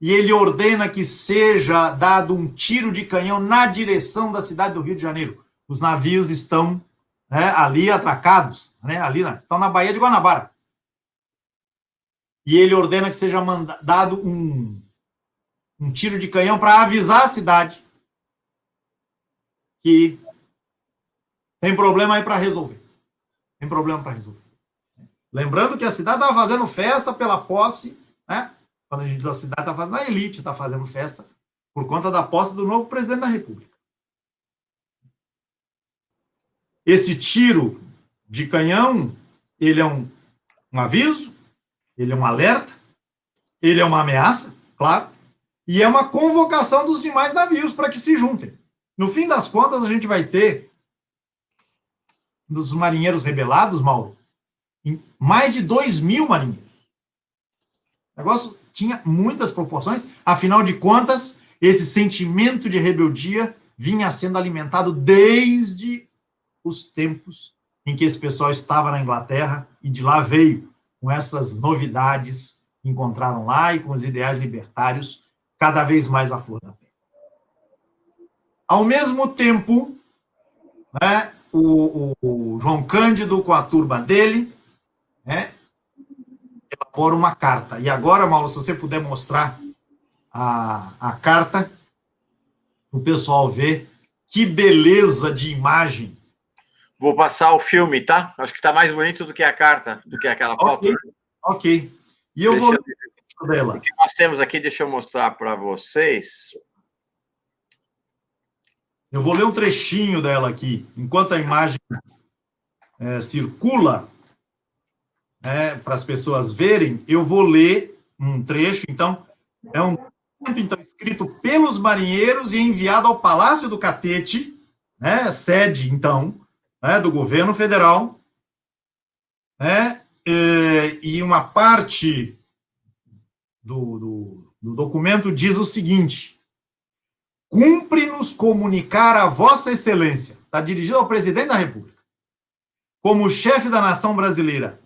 E ele ordena que seja dado um tiro de canhão na direção da cidade do Rio de Janeiro. Os navios estão, né, ali atracados, né, estão na Baía de Guanabara. E ele ordena que seja dado um tiro de canhão para avisar a cidade que tem problema aí para resolver. Tem problema para resolver. Lembrando que a cidade estava fazendo festa pela posse, né? Quando a gente diz a cidade está fazendo, a elite está fazendo festa por conta da posse do novo presidente da República. Esse tiro de canhão, ele é um aviso, ele é um alerta, ele é uma ameaça, claro, e é uma convocação dos demais navios para que se juntem. No fim das contas, a gente vai ter, dos marinheiros rebelados, Mauro, mais de 2.000 marinheiros. O negócio tinha muitas proporções, afinal de contas, esse sentimento de rebeldia vinha sendo alimentado desde os tempos em que esse pessoal estava na Inglaterra e de lá veio com essas novidades que encontraram lá e com os ideais libertários cada vez mais à flor da pele. Ao mesmo tempo, né, o João Cândido, com a turma dele, né, elabora uma carta. E agora, Mauro, se você puder mostrar a carta, o pessoal vê que beleza de imagem. Vou passar o filme, tá? Acho que está mais bonito do que a carta, do que aquela foto. Ok. E eu vou ler dela. O que nós temos aqui, deixa eu mostrar para vocês. Eu vou ler um trechinho dela aqui. Enquanto a imagem circula para as pessoas verem, eu vou ler um trecho. Então, É um documento, então, escrito pelos marinheiros e enviado ao Palácio do Catete, né, sede, então, né, do governo federal, né, e uma parte do documento diz o seguinte: cumpre-nos comunicar a Vossa Excelência, está dirigido ao presidente da República, como chefe da nação brasileira,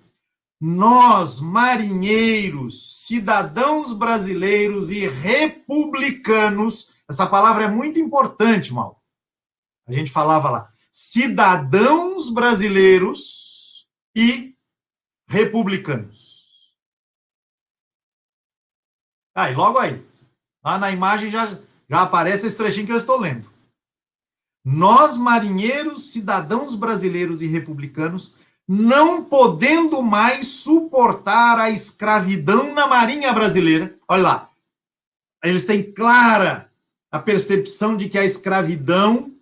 nós, marinheiros, cidadãos brasileiros e republicanos, essa palavra é muito importante, Mauro. A gente falava lá, cidadãos brasileiros e republicanos. E logo aí, lá na imagem já aparece esse trechinho que eu estou lendo. Nós, marinheiros, cidadãos brasileiros e republicanos, não podendo mais suportar a escravidão na Marinha Brasileira. Olha lá, eles têm clara a percepção de que a escravidão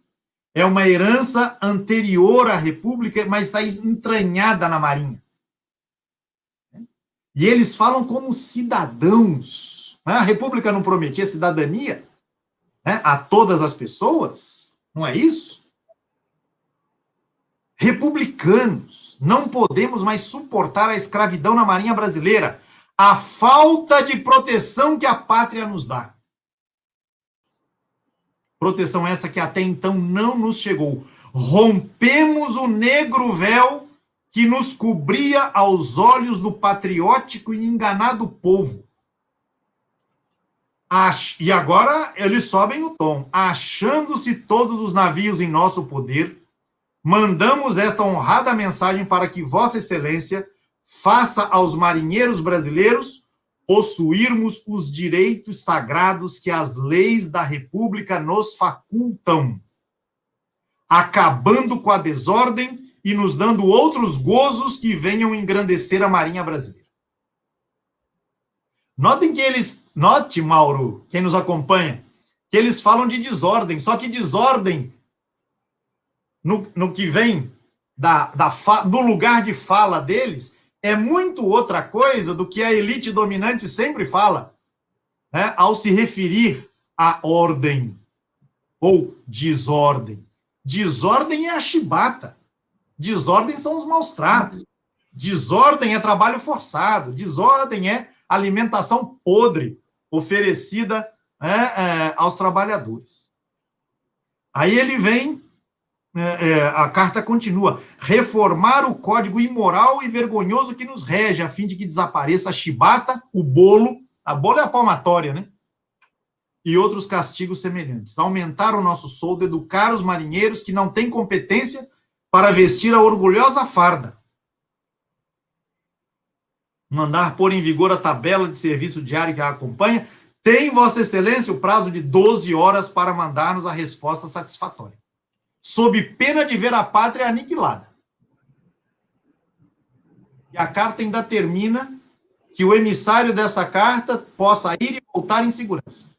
é uma herança anterior à República, mas está entranhada na Marinha. E eles falam como cidadãos. A República não prometia cidadania, né, a todas as pessoas? Não é isso? Republicanos, não podemos mais suportar a escravidão na Marinha Brasileira, a falta de proteção que a pátria nos dá. Proteção essa que até então não nos chegou. Rompemos o negro véu que nos cobria aos olhos do patriótico e enganado povo. E agora eles sobem o tom. Achando-se todos os navios em nosso poder, mandamos esta honrada mensagem para que Vossa Excelência faça aos marinheiros brasileiros possuirmos os direitos sagrados que as leis da República nos facultam, acabando com a desordem e nos dando outros gozos que venham engrandecer a Marinha Brasileira. Note, Mauro, quem nos acompanha, que eles falam de desordem, só que desordem no que vem do lugar de fala deles é muito outra coisa do que a elite dominante sempre fala, né, ao se referir à ordem ou desordem. Desordem é a chibata. Desordem são os maus tratos. Desordem é trabalho forçado. Desordem é alimentação podre oferecida aos trabalhadores. Aí ele vem, a carta continua, reformar o código imoral e vergonhoso que nos rege, a fim de que desapareça a chibata, o bolo, a bolo é a palmatória, né? E outros castigos semelhantes. Aumentar o nosso soldo, educar os marinheiros que não têm competência para vestir a orgulhosa farda. Mandar pôr em vigor a tabela de serviço diário que a acompanha. Tem, Vossa Excelência, o prazo de 12 horas para mandar-nos a resposta satisfatória, sob pena de ver a pátria aniquilada. E a carta ainda termina que o emissário dessa carta possa ir e voltar em segurança.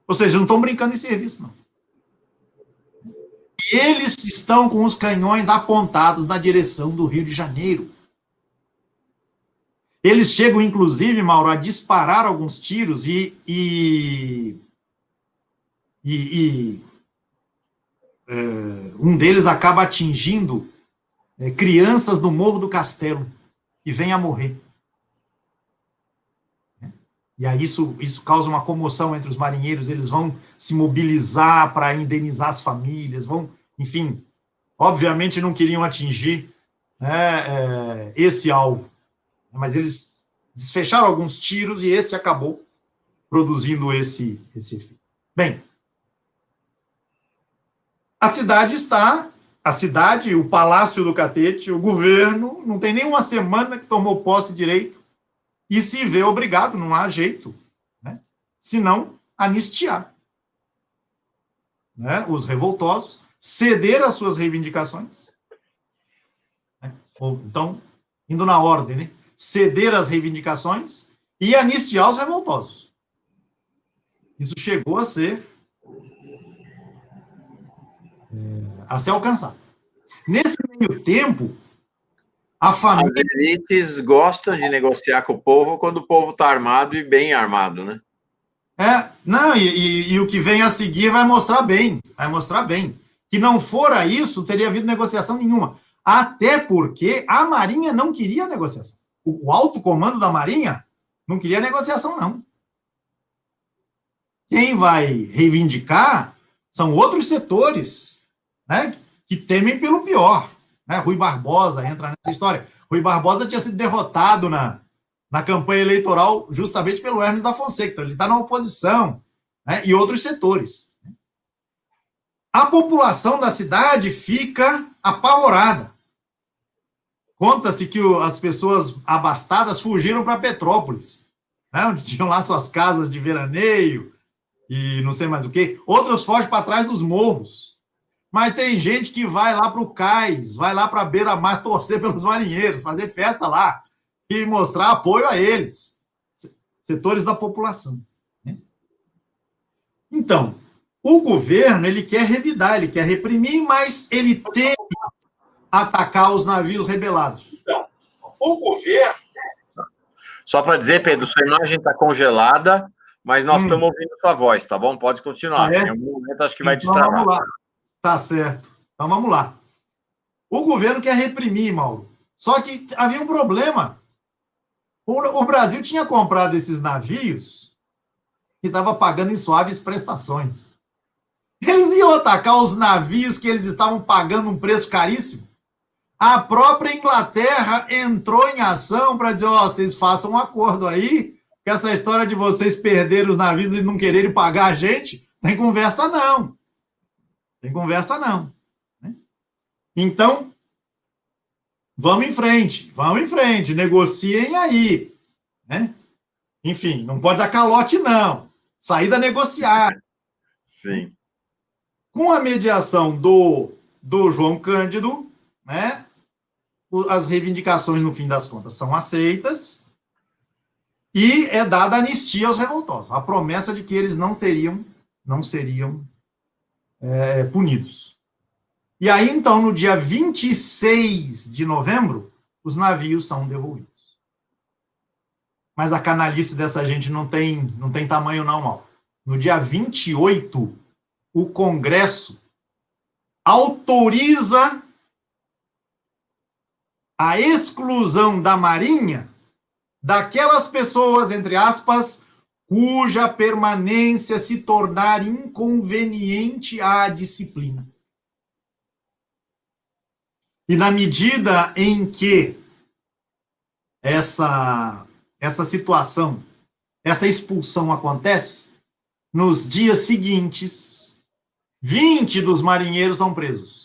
Ou seja, não estão brincando em serviço, não. E eles estão com os canhões apontados na direção do Rio de Janeiro. Eles chegam, inclusive, Mauro, a disparar alguns tiros um deles acaba atingindo crianças do Morro do Castelo e vem a morrer. E aí isso causa uma comoção entre os marinheiros, eles vão se mobilizar para indenizar as famílias, enfim, obviamente não queriam atingir esse alvo, mas eles desfecharam alguns tiros e esse acabou produzindo esse efeito. Bem, a cidade, o Palácio do Catete, o governo, não tem nem uma semana que tomou posse direito e se vê obrigado, não há jeito, né, senão anistiar, né, os revoltosos, ceder às suas reivindicações, né, então, indo na ordem, né, ceder às reivindicações e anistiar os revoltosos. Isso chegou a ser alcançado. Nesse meio tempo, A família... As elites gostam de negociar com o povo quando o povo está armado e bem armado, né? Não, e o que vem a seguir vai mostrar bem. Vai mostrar bem. Que não fora isso, teria havido negociação nenhuma. Até porque a Marinha não queria negociação. O alto comando da Marinha não queria negociação, não. Quem vai reivindicar são outros setores, né, que temem pelo pior. Né? Rui Barbosa entra nessa história. Rui Barbosa tinha sido derrotado na campanha eleitoral justamente pelo Hermes da Fonseca. Então, ele está na oposição, né, e outros setores. A população da cidade fica apavorada. Conta-se que as pessoas abastadas fugiram para Petrópolis, né, onde tinham lá suas casas de veraneio e não sei mais o quê. Outros fogem para trás dos morros. Mas tem gente que vai lá para o cais, vai lá para a beira-mar torcer pelos marinheiros, fazer festa lá e mostrar apoio a eles, setores da população. Né? Então, o governo ele quer revidar, ele quer reprimir, mas ele teme atacar os navios rebelados. Então, o governo... Só para dizer, Pedro, sua imagem está congelada, mas nós estamos ouvindo sua voz, tá bom? Pode continuar. Em algum momento acho que vai destravar. Vamos lá. Tá certo. Então vamos lá. O governo quer reprimir, Mauro. Só que havia um problema. O Brasil tinha comprado esses navios e estava pagando em suaves prestações. Eles iam atacar os navios que eles estavam pagando um preço caríssimo. A própria Inglaterra entrou em ação para dizer, vocês façam um acordo aí, que essa história de vocês perderem os navios e não quererem pagar a gente, tem conversa não. Tem conversa não. Então, vamos em frente, negociem aí. Né? Enfim, não pode dar calote não. Saída negociar. Sim. Com a mediação do João Cândido, né, as reivindicações, no fim das contas, são aceitas e é dada anistia aos revoltosos. A promessa de que eles não seriam punidos. E aí, então, no dia 26 de novembro, os navios são devolvidos. Mas a canalice dessa gente não tem tamanho não, Mauro. No dia 28, o Congresso autoriza a exclusão da Marinha daquelas pessoas, entre aspas, cuja permanência se tornar inconveniente à disciplina. E na medida em que essa situação, essa expulsão acontece, nos dias seguintes, 20 dos marinheiros são presos.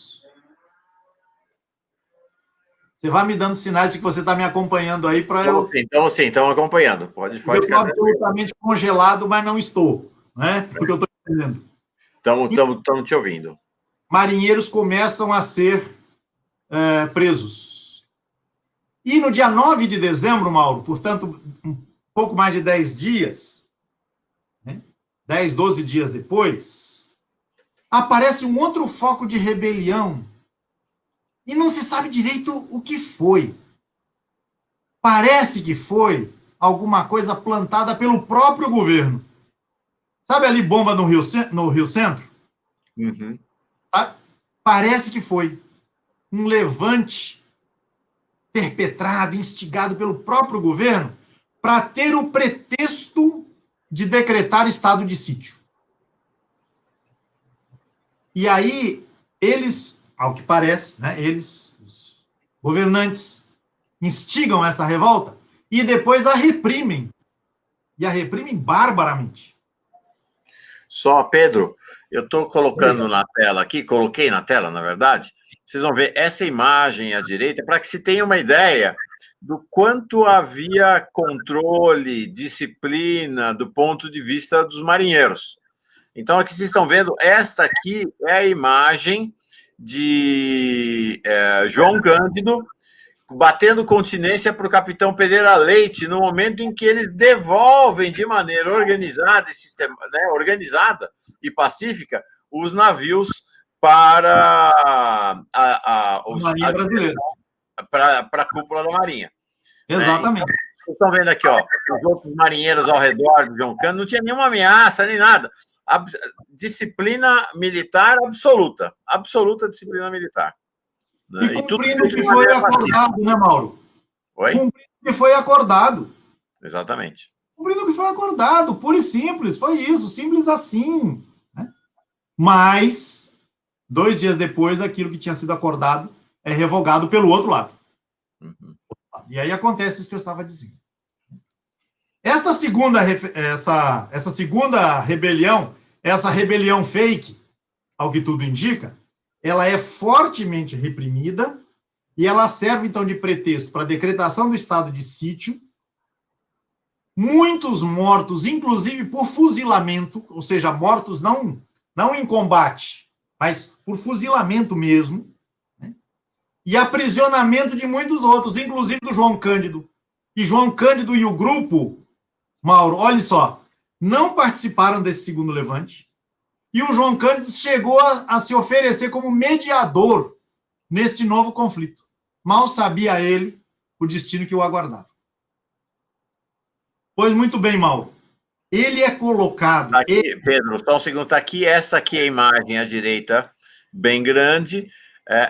Você vai me dando sinais de que você está me acompanhando aí para eu... Então, sim, estamos acompanhando. Pode eu estou absolutamente congelado, mas não estou, né? Porque eu estou entendendo. Estamos te ouvindo. Marinheiros começam a ser presos. E no dia 9 de dezembro, Mauro, portanto, um pouco mais de 10 dias, né? 10, 12 dias depois, aparece um outro foco de rebelião e não se sabe direito o que foi. Parece que foi alguma coisa plantada pelo próprio governo. Sabe ali bomba no Rio Centro? Uhum. Parece que foi um levante perpetrado, instigado pelo próprio governo para ter o pretexto de decretar estado de sítio. E aí, eles, ao que parece, né, eles, os governantes, instigam essa revolta e depois a reprimem. E a reprimem barbaramente. Só, Pedro, eu estou colocando na tela aqui, coloquei na tela, na verdade, vocês vão ver essa imagem à direita, para que se tenha uma ideia do quanto havia controle, disciplina, do ponto de vista dos marinheiros. Então, aqui vocês estão vendo, esta aqui é a imagem de João Cândido batendo continência para o capitão Pereira Leite, no momento em que eles devolvem de maneira organizada, organizada e pacífica os navios para a Marinha Brasileira. para a cúpula da Marinha. Exatamente. Né? Então, vocês estão vendo aqui, ó, os outros marinheiros ao redor do John Cândido, não tinha nenhuma ameaça, nem nada. Disciplina militar absoluta. Absoluta disciplina militar. Né? E cumprindo o que foi acordado, né, Mauro? Oi? Cumprindo o que foi acordado. Exatamente. Cumprindo o que foi acordado, puro e simples, foi isso, simples assim. Né? Mas, 2 dias depois, aquilo que tinha sido acordado é revogado pelo outro lado. Uhum. E aí acontece isso que eu estava dizendo. Essa segunda rebelião, essa rebelião fake, ao que tudo indica, ela é fortemente reprimida e ela serve, então, de pretexto para a decretação do estado de sítio, muitos mortos, inclusive por fuzilamento, ou seja, mortos não em combate, mas por fuzilamento mesmo, né? E aprisionamento de muitos outros, inclusive do João Cândido. E João Cândido e o grupo, Mauro, olha só, não participaram desse segundo levante, e o João Cândido chegou a se oferecer como mediador neste novo conflito. Mal sabia ele o destino que o aguardava. Pois muito bem, Mauro. Ele é colocado... Tá aqui, Pedro, só um segundo, está aqui, essa aqui é a imagem à direita, bem grande,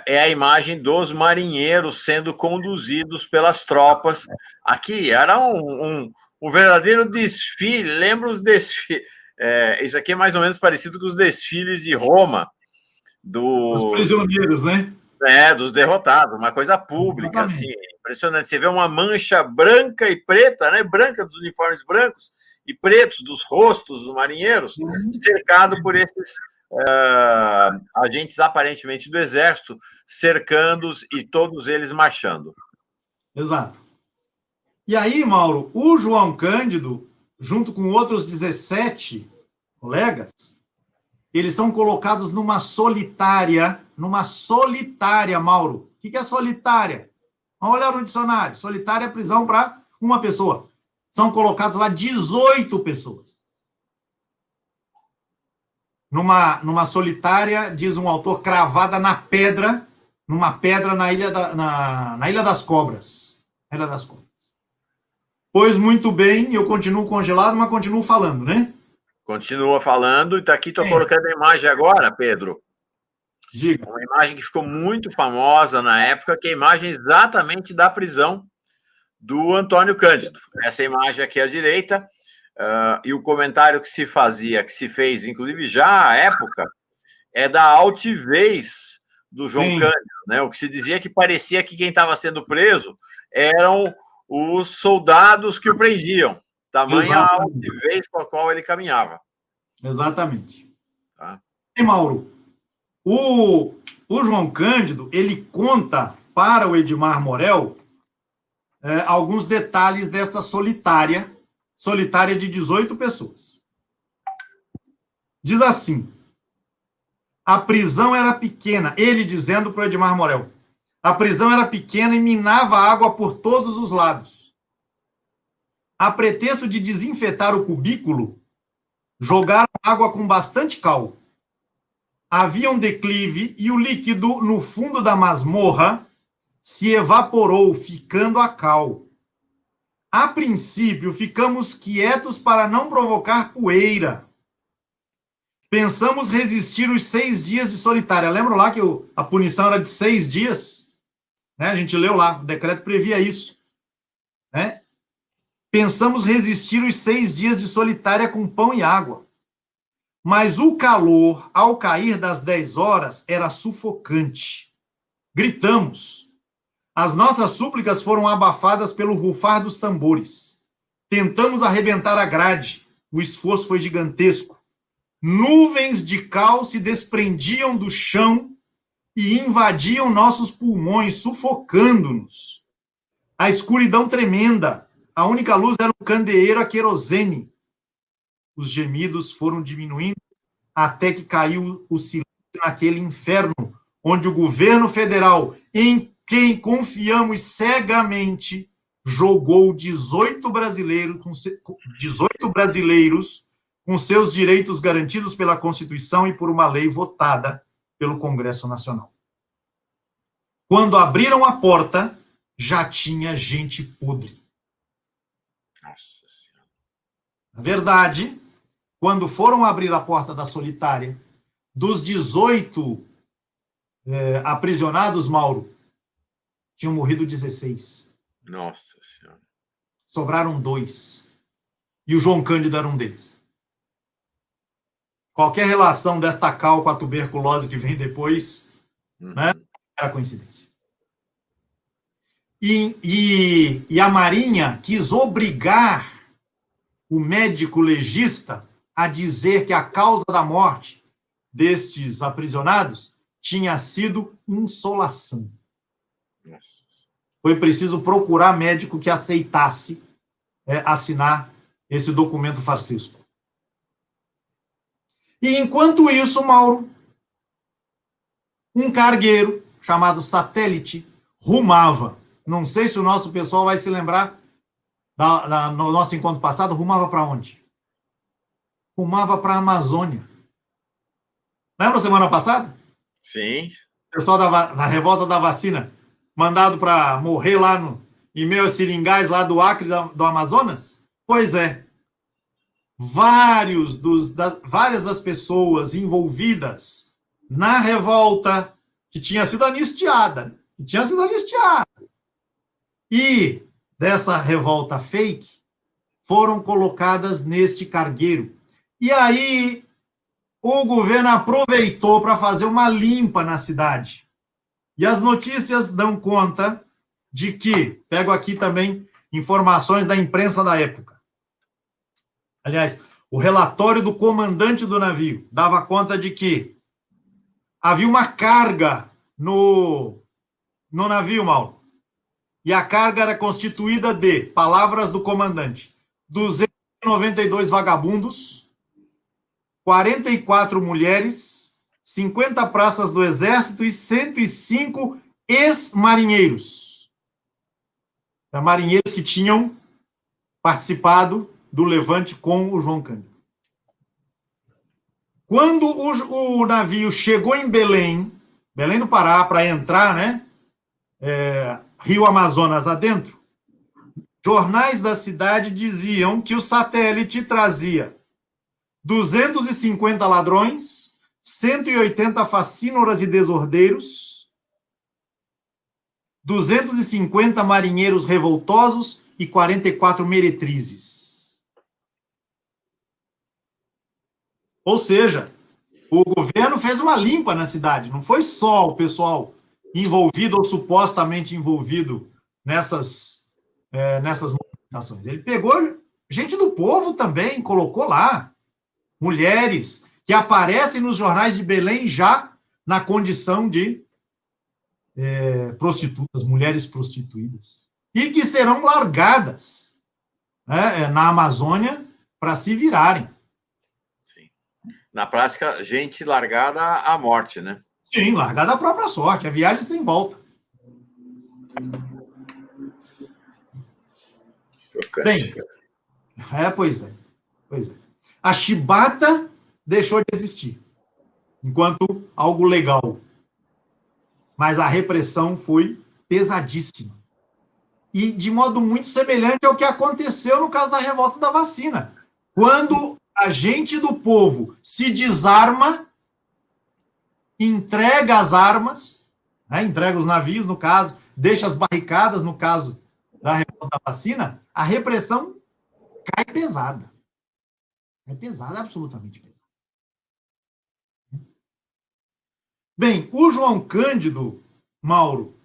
é a imagem dos marinheiros sendo conduzidos pelas tropas. Aqui era um verdadeiro desfile, lembra os desfiles... isso aqui é mais ou menos parecido com os desfiles de Roma. Dos prisioneiros, né? Dos derrotados, uma coisa pública, assim, impressionante. Você vê uma mancha branca e preta, né? Branca dos uniformes brancos e pretos dos rostos dos marinheiros, cercado por esses agentes aparentemente do exército, cercando-os e todos eles marchando. Exato. E aí, Mauro, o João Cândido, junto com outros 17 colegas, eles são colocados numa solitária, Mauro. O que é solitária? Vamos olhar no dicionário. Solitária é prisão para uma pessoa. São colocados lá 18 pessoas. Numa solitária, diz um autor, cravada na pedra, numa pedra na Ilha das Cobras. Ilha das Cobras. Pois muito bem, eu continuo congelado, mas continuo falando, né? Continua falando, e está aqui, estou colocando a imagem agora, Pedro. Diga. Uma imagem que ficou muito famosa na época, que é a imagem exatamente da prisão do Antônio Cândido. Essa imagem aqui à direita, e o comentário que se fez, inclusive já à época, é da altivez do João Cândido, né? O que se dizia que parecia que quem estava sendo preso eram os soldados que o prendiam. Tamanha a altivez com a qual ele caminhava. Exatamente. Tá? E, Mauro, o João Cândido, ele conta para o Edmar Morel alguns detalhes dessa solitária de 18 pessoas. Diz assim, a prisão era pequena, ele dizendo para o Edmar Morel, a prisão era pequena e minava água por todos os lados. A pretexto de desinfetar o cubículo, jogaram água com bastante cal. Havia um declive e o líquido no fundo da masmorra se evaporou, ficando a cal. A princípio, ficamos quietos para não provocar poeira. Pensamos resistir os 6 dias de solitária. Lembra lá que a punição era de 6 dias? Né? A gente leu lá, o decreto previa isso. Né? Pensamos resistir os 6 dias de solitária com pão e água. Mas o calor, ao cair das 10 horas, era sufocante. Gritamos. As nossas súplicas foram abafadas pelo rufar dos tambores. Tentamos arrebentar a grade. O esforço foi gigantesco. Nuvens de cal se desprendiam do chão e invadiam nossos pulmões, sufocando-nos. A escuridão tremenda. A única luz era um candeeiro a querosene. Os gemidos foram diminuindo até que caiu o silêncio naquele inferno, onde o governo federal, em quem confiamos cegamente, jogou 18 brasileiros com seus direitos garantidos pela Constituição e por uma lei votada pelo Congresso Nacional. Quando abriram a porta, já tinha gente podre. Nossa Senhora. Na verdade, quando foram abrir a porta da Solitária, dos 18 aprisionados, Mauro, tinham morrido 16. Nossa Senhora. Sobraram 2. E o João Cândido era um deles. Qualquer relação desta cal com a tuberculose que vem depois, né, era coincidência. E a Marinha quis obrigar o médico legista a dizer que a causa da morte destes aprisionados tinha sido insolação. Nossa. Foi preciso procurar médico que aceitasse assinar esse documento farsesco. E enquanto isso, Mauro, um cargueiro chamado Satélite rumava. Não sei se o nosso pessoal vai se lembrar no nosso encontro passado, rumava para onde? Rumava para a Amazônia. Lembra semana passada? Sim. O pessoal da revolta da vacina, mandado para morrer lá em meio aos seringais lá do Acre, do Amazonas? Pois é. Várias das pessoas envolvidas na revolta que tinha sido anistiada. E dessa revolta fake foram colocadas neste cargueiro. E aí o governo aproveitou para fazer uma limpa na cidade. E as notícias dão conta de que, pego aqui também informações da imprensa da época. Aliás, o relatório do comandante do navio dava conta de que havia uma carga no navio, Mauro. E a carga era constituída de, palavras do comandante, 292 vagabundos, 44 mulheres, 50 praças do Exército e 105 ex-marinheiros. Marinheiros que tinham participado do levante com o João Cândido. Quando o navio chegou em Belém do Pará, para entrar, né, Rio Amazonas adentro, jornais da cidade diziam que o Satélite trazia 250 ladrões, 180 facínoras e desordeiros, 250 marinheiros revoltosos e 44 meretrizes. Ou seja, o governo fez uma limpa na cidade. Não foi só o pessoal envolvido ou supostamente envolvido nessas movimentações. Ele pegou gente do povo também, colocou lá. Mulheres que aparecem nos jornais de Belém já na condição de prostitutas, mulheres prostituídas. E que serão largadas na Amazônia para se virarem. Sim. Na prática, gente largada à morte, né? Sim, largada à própria sorte. A viagem sem volta. Chocante. Bem, pois é. A chibata deixou de existir, enquanto algo legal. Mas a repressão foi pesadíssima. E de modo muito semelhante ao que aconteceu no caso da revolta da vacina. Quando a gente do povo se desarma, entrega as armas, entrega os navios, no caso, deixa as barricadas, no caso da revolta da vacina, a repressão cai pesada. É pesada, absolutamente pesada. Bem, o João Cândido, Mauro,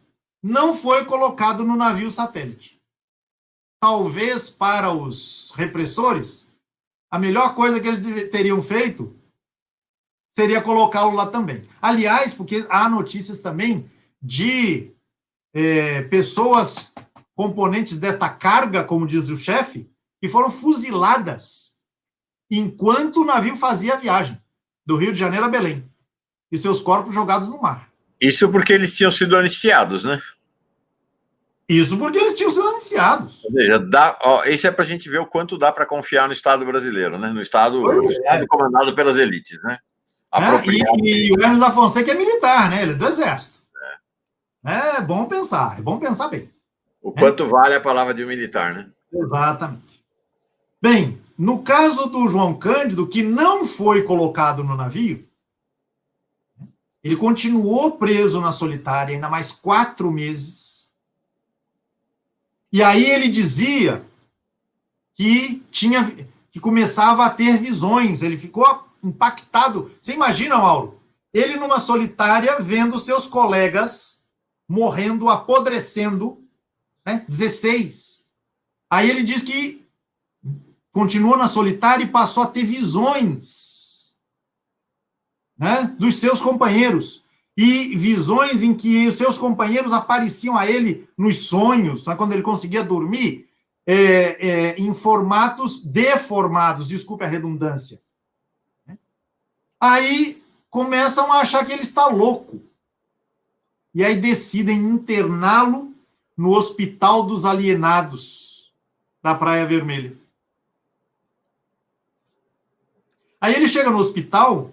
não foi colocado no navio Satélite. Talvez para os repressores, a melhor coisa que eles teriam feito seria colocá-lo lá também. Aliás, porque há notícias também de pessoas componentes desta carga, como diz o chefe, que foram fuziladas enquanto o navio fazia a viagem do Rio de Janeiro a Belém, e seus corpos jogados no mar. Isso porque eles tinham sido anistiados, né? Isso porque eles tinham sido anistiados. Ou seja, isso é para a gente ver o quanto dá para confiar no Estado brasileiro, né? No Estado comandado pelas elites, né? E o Hermes da Fonseca é militar, né? Ele é do Exército. bom pensar bem. O quanto vale a palavra de um militar, né? Exatamente. Bem, no caso do João Cândido, que não foi colocado no navio, ele continuou preso na solitária ainda mais 4 meses. E aí ele dizia que começava a ter visões. Ele ficou impactado. Você imagina, Mauro? Ele numa solitária vendo seus colegas morrendo, apodrecendo, né? 16. Aí ele diz que continuou na solitária e passou a ter visões, né, dos seus companheiros. E visões em que os seus companheiros apareciam a ele nos sonhos, né, quando ele conseguia dormir, em formatos deformados, desculpe a redundância. Aí começam a achar que ele está louco. E aí decidem interná-lo no Hospital dos Alienados da Praia Vermelha. Aí ele chega no hospital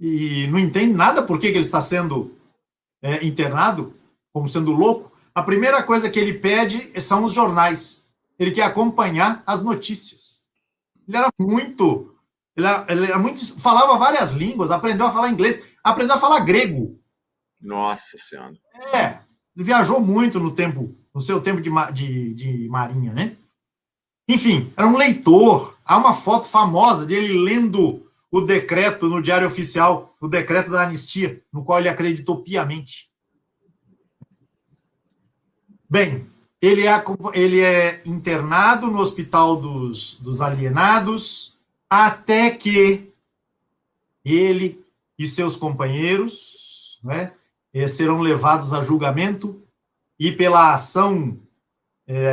e não entende nada por que ele está sendo internado, como sendo louco. A primeira coisa que ele pede são os jornais. Ele quer acompanhar as notícias. Ele era muito... falava várias línguas, aprendeu a falar inglês, aprendeu a falar grego. Nossa Senhora. Ele viajou muito no seu tempo de marinha, né? Enfim, era um leitor. Há uma foto famosa dele lendo o decreto no Diário Oficial, o decreto da anistia, no qual ele acreditou piamente. Bem, ele é internado no Hospital dos Alienados, até que ele e seus companheiros, né, serão levados a julgamento, e pela ação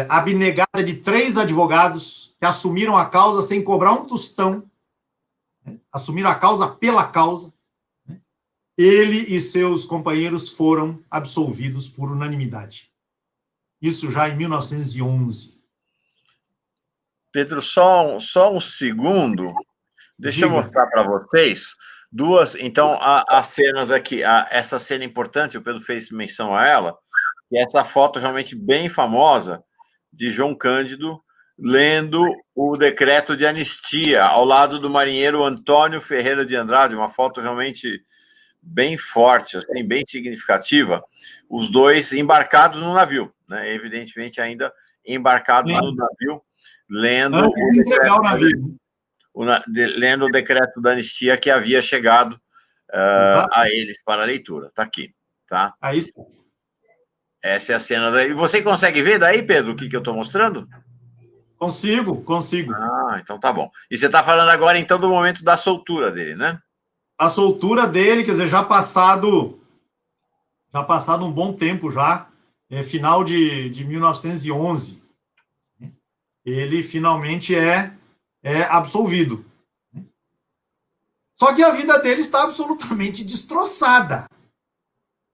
abnegada de 3 advogados que assumiram a causa sem cobrar um tostão, né, assumiram a causa pela causa, né, ele e seus companheiros foram absolvidos por unanimidade. Isso já em 1911. Pedro, só um segundo. Deixa eu mostrar para vocês duas. Então, as cenas aqui, essa cena importante, o Pedro fez menção a ela, e essa foto realmente bem famosa de João Cândido lendo o decreto de anistia ao lado do marinheiro Antônio Ferreira de Andrade, uma foto realmente bem forte, assim, bem significativa, os dois embarcados no navio, né? Evidentemente ainda embarcados no navio, lendo o decreto da anistia que havia chegado a eles para a leitura. Está aqui, tá? Aí está. Essa é a cena daí. E você consegue ver daí, Pedro, o que eu estou mostrando? Consigo. Ah, então tá bom. E você está falando agora, então, do momento da soltura dele, né? A soltura dele, quer dizer, já passado um bom tempo já, final de 1911, ele finalmente é absolvido. Só que a vida dele está absolutamente destroçada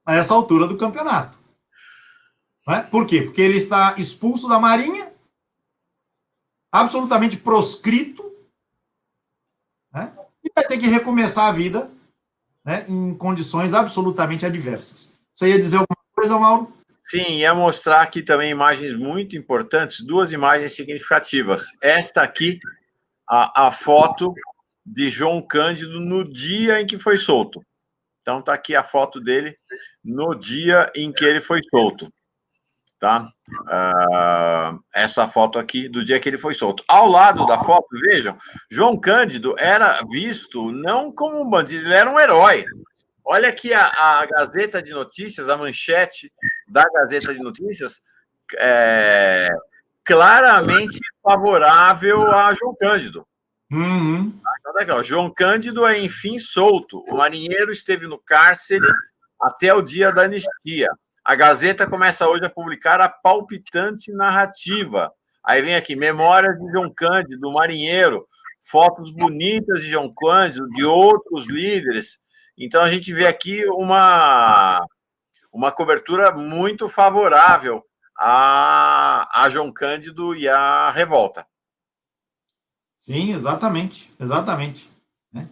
a essa altura do campeonato. Não é? Por quê? Porque ele está expulso da Marinha, absolutamente proscrito, né? E vai ter que recomeçar a vida, né, em condições absolutamente adversas. Você ia dizer alguma coisa, Mauro? Sim, ia mostrar aqui também imagens muito importantes, 2 imagens significativas. Esta aqui, a foto de João Cândido no dia em que foi solto. Então, está aqui a foto dele no dia em que ele foi solto. Tá? Essa foto aqui do dia que ele foi solto. Ao lado da foto, vejam, João Cândido era visto não como um bandido, ele era um herói. Olha aqui a Gazeta de Notícias, a manchete da Gazeta de Notícias, claramente favorável a João Cândido. Uhum. Então, legal. João Cândido é, enfim, solto. O marinheiro esteve no cárcere até o dia da anistia. A Gazeta começa hoje a publicar a palpitante narrativa. Aí vem aqui, memórias de João Cândido, marinheiro, fotos bonitas de João Cândido, de outros líderes. Então, a gente vê aqui uma cobertura muito favorável a João Cândido e a revolta. Sim, exatamente.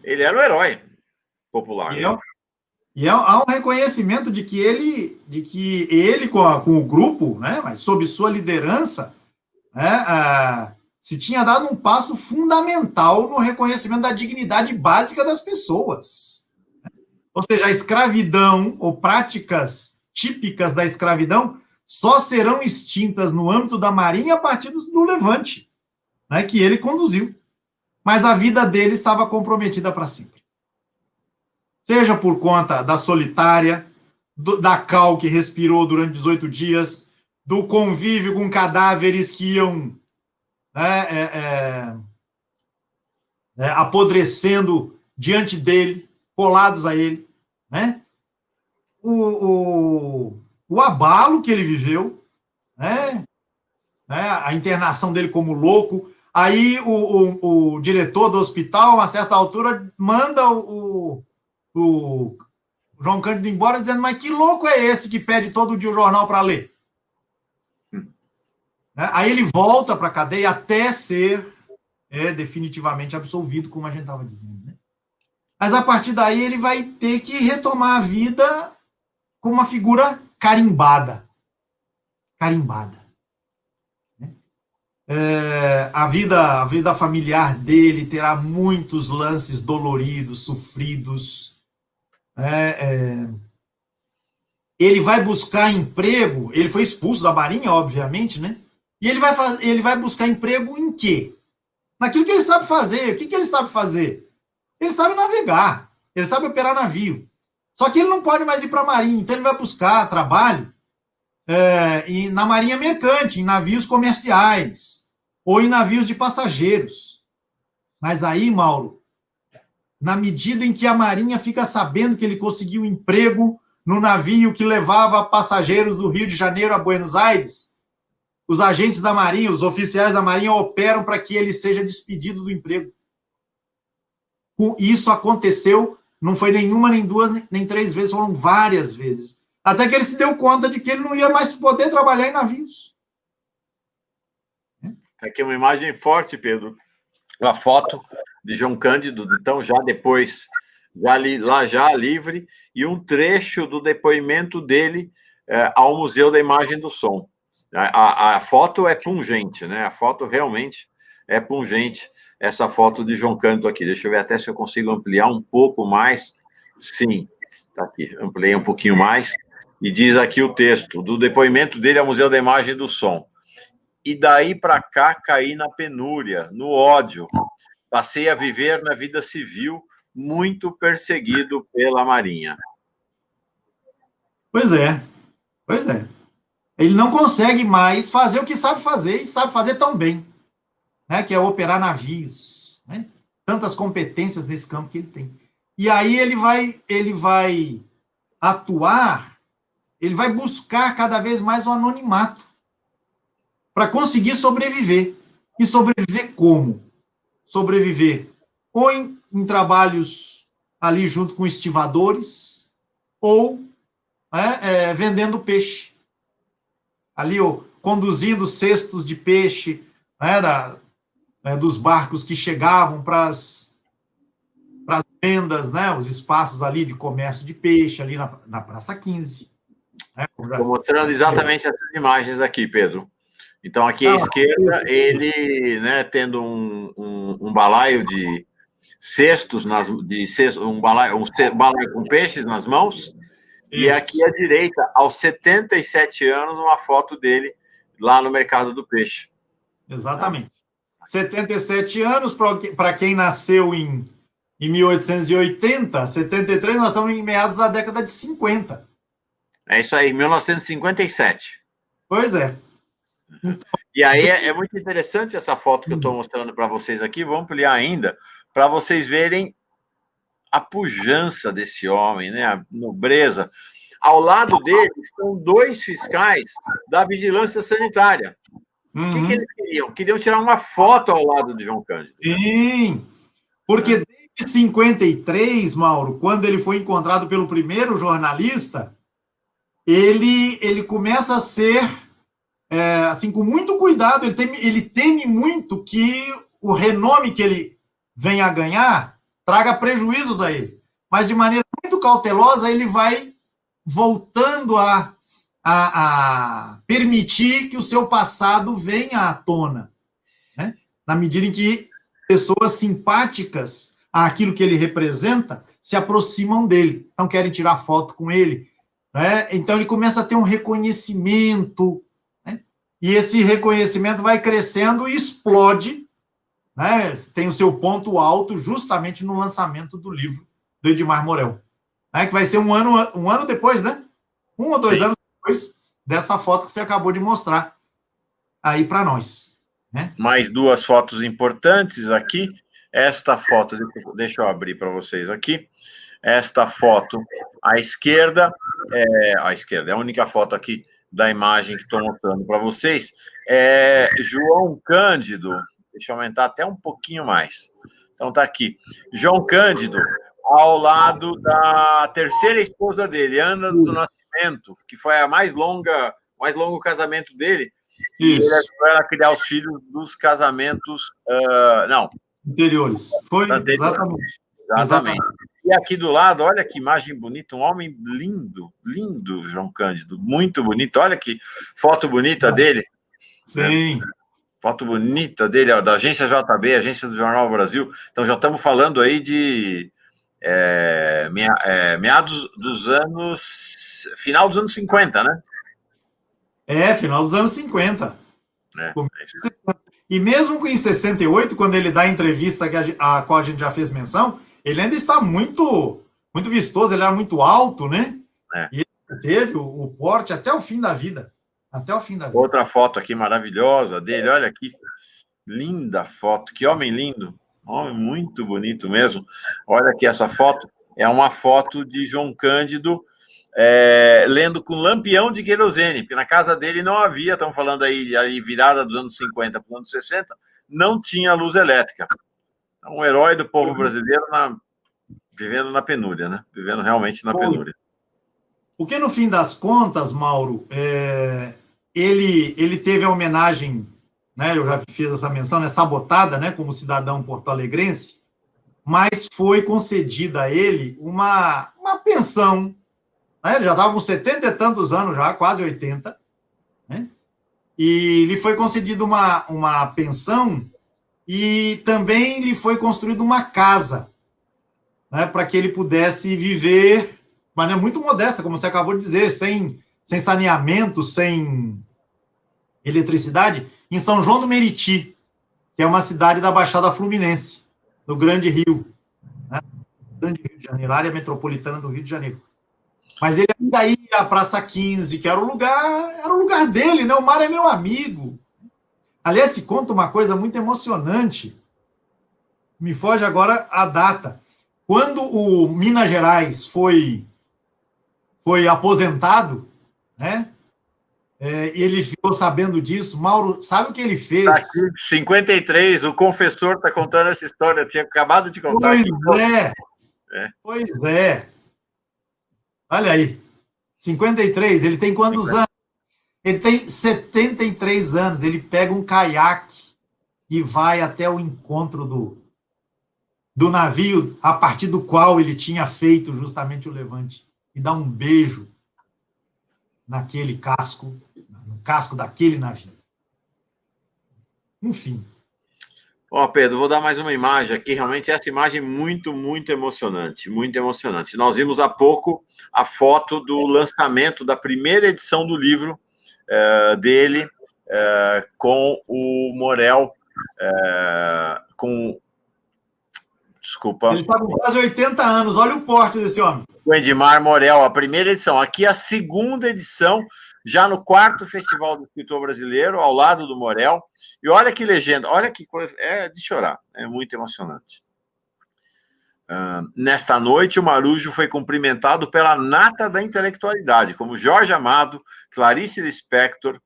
Ele era o herói popular. E há um reconhecimento de que ele com o grupo, né, mas sob sua liderança, né, se tinha dado um passo fundamental no reconhecimento da dignidade básica das pessoas. Ou seja, a escravidão, ou práticas típicas da escravidão, só serão extintas no âmbito da Marinha a partir do Levante, né, que ele conduziu. Mas a vida dele estava comprometida para sempre. Seja por conta da solitária, da cal que respirou durante 18 dias, do convívio com cadáveres que iam apodrecendo diante dele, colados a ele, né? O abalo que ele viveu, né? A internação dele como louco. Aí o diretor do hospital, a uma certa altura, manda o João Cândido embora, dizendo, mas que louco é esse que pede todo dia o jornal para ler? Aí ele volta para a cadeia até ser definitivamente absolvido, como a gente estava dizendo. Né? Mas a partir daí ele vai ter que retomar a vida como uma figura carimbada. Carimbada. A vida familiar dele terá muitos lances doloridos, sofridos. Ele vai buscar emprego, ele foi expulso da Marinha, obviamente, né? E ele vai buscar emprego em quê? Naquilo que ele sabe fazer. O que ele sabe fazer? Ele sabe navegar, ele sabe operar navio. Só que ele não pode mais ir para a Marinha, então ele vai buscar trabalho na Marinha Mercante, em navios comerciais, ou em navios de passageiros. Mas aí, Mauro, na medida em que a Marinha fica sabendo que ele conseguiu emprego no navio que levava passageiros do Rio de Janeiro a Buenos Aires, os agentes da Marinha, os oficiais da Marinha operam para que ele seja despedido do emprego. Isso aconteceu, não foi nenhuma, nem duas, nem três vezes, foram várias vezes. Até que ele se deu conta de que ele não ia mais poder trabalhar em navios. Aqui uma imagem forte, Pedro. Uma foto de João Cândido, então, já depois, já livre, e um trecho do depoimento dele ao Museu da Imagem do Som. A foto é pungente, né? A foto realmente é pungente, essa foto de João Cândido aqui. Deixa eu ver até se eu consigo ampliar um pouco mais. Sim, tá aqui, ampliei um pouquinho mais. E diz aqui o texto do depoimento dele ao Museu da Imagem do Som. E daí para cá caí na penúria, no ódio. Passei a viver na vida civil, muito perseguido pela Marinha. Pois é. Ele não consegue mais fazer o que sabe fazer, e sabe fazer tão bem, né? Que é operar navios, né? Tantas competências nesse campo que ele tem. E aí ele vai atuar, ele vai buscar cada vez mais o anonimato para conseguir sobreviver. E sobreviver como? Sobreviver ou em trabalhos ali junto com estivadores, ou vendendo peixe. Ali, conduzindo cestos de peixe, dos barcos que chegavam para as vendas, né, os espaços ali de comércio de peixe, ali na Praça 15. Estou mostrando exatamente essas imagens aqui, Pedro. Então, aqui à esquerda, ele, né, tendo um balaio de cestos, um balaio com peixes nas mãos. Isso. E aqui à direita, aos 77 anos, uma foto dele lá no mercado do peixe. Exatamente. 77 anos, para quem nasceu em 1880, 73, nós estamos em meados da década de 50. É isso aí, 1957. Pois é. E aí é muito interessante essa foto que eu estou mostrando para vocês aqui, vou ampliar ainda, para vocês verem a pujança desse homem, né? A nobreza. Ao lado dele estão dois fiscais da vigilância sanitária. O que eles queriam? Queriam tirar uma foto ao lado de João Cândido. Sim, porque desde 53, Mauro, quando ele foi encontrado pelo primeiro jornalista, ele começa a ser, assim, com muito cuidado, ele teme muito que o renome que ele venha a ganhar traga prejuízos a ele, mas de maneira muito cautelosa, ele vai voltando a permitir que o seu passado venha à tona, né? Na medida em que pessoas simpáticas àquilo que ele representa se aproximam dele, não querem tirar foto com ele, né? Então ele começa a ter um reconhecimento, né? E esse reconhecimento vai crescendo e explode, né? Tem o seu ponto alto justamente no lançamento do livro do Edmar Morel, né? Que vai ser um ano depois, né? 1 ou 2 Sim. anos depois dessa foto que você acabou de mostrar aí para nós, né? Mais 2 fotos importantes aqui. Esta foto, deixa eu abrir para vocês aqui. Esta foto à esquerda, é a única foto aqui da imagem que estou mostrando para vocês, é João Cândido. Deixa eu aumentar até um pouquinho mais. Então tá aqui. João Cândido, ao lado da terceira esposa dele, Ana do Nascimento, que foi a mais longo casamento dele. E ele ajudou ela a criar os filhos dos casamentos, anteriores. Foi, exatamente. E aqui do lado, olha que imagem bonita, um homem lindo, lindo, João Cândido, muito bonito. Olha que foto bonita dele. Sim. Né? Foto bonita dele, ó, da agência JB, agência do Jornal Brasil. Então já estamos falando aí de meados dos anos... Final dos anos 50, né? Final dos anos 50. E mesmo em 68, quando ele dá a entrevista a qual a gente já fez menção, ele ainda está muito, muito vistoso, ele era muito alto, né? E ele teve o porte até o fim da vida. Até o fim da vida. Outra foto aqui maravilhosa dele, olha aqui. Linda foto, que homem lindo. Homem muito bonito mesmo. Olha aqui essa foto. É uma foto de João Cândido lendo com lampião de querosene, porque na casa dele não havia, estamos falando aí virada dos anos 50 para os anos 60, não tinha luz elétrica. Um herói do povo brasileiro vivendo na penúria, né? Vivendo realmente na penúria. Porque, no fim das contas, Mauro, ele teve a homenagem, né, eu já fiz essa menção, né, sabotada, né, como cidadão porto-alegrense, mas foi concedida a ele uma pensão, né, ele já estava com 70 e tantos anos, já quase 80, né, e lhe foi concedida uma pensão e também lhe foi construída uma casa, né, para que ele pudesse viver de maneira muito modesta, como você acabou de dizer, sem saneamento, sem eletricidade, em São João do Meriti, que é uma cidade da Baixada Fluminense, no Grande Rio, né? Grande Rio de Janeiro, área metropolitana do Rio de Janeiro. Mas ele ainda ia à Praça 15, que era o lugar dele, né? O mar é meu amigo. Aliás, se conta uma coisa muito emocionante, me foge agora a data. Quando o Minas Gerais foi aposentado, né? Ele ficou sabendo disso. Mauro, sabe o que ele fez? Tá aqui, 53, o confessor está contando essa história, eu tinha acabado de contar. Pois é. Olha aí, 53, ele tem quantos anos? Ele tem 73 anos, ele pega um caiaque e vai até o encontro do navio, a partir do qual ele tinha feito justamente o levante, e dá um beijo naquele casco, no casco daquele navio. Enfim. Ó, Pedro, vou dar mais uma imagem aqui. Realmente, essa imagem é muito, muito emocionante. Muito emocionante. Nós vimos há pouco a foto do lançamento da primeira edição do livro dele com o Morel. Desculpa. Ele está com quase 80 anos. Olha o porte desse homem. O Edmar Morel, a primeira edição. Aqui a segunda edição, já no 4º Festival do Escritor Brasileiro, ao lado do Morel. E olha que legenda, olha que coisa, é de chorar, é muito emocionante. Nesta noite, o Marujo foi cumprimentado pela nata da intelectualidade, como Jorge Amado, Clarice Lispector,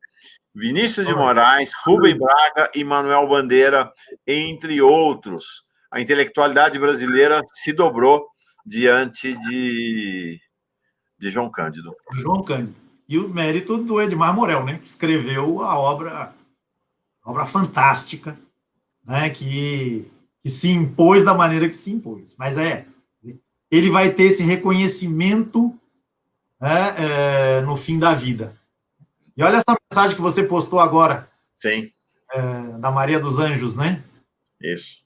Vinícius de Moraes, Rubem Braga e Manuel Bandeira, entre outros. A intelectualidade brasileira se dobrou diante de João Cândido. João Cândido. E o mérito do Edmar Morel, né, que escreveu a obra fantástica, né, que se impôs da maneira que se impôs. Mas ele vai ter esse reconhecimento, né, no fim da vida. E olha essa mensagem que você postou agora. Sim. Da Maria dos Anjos, né? Isso.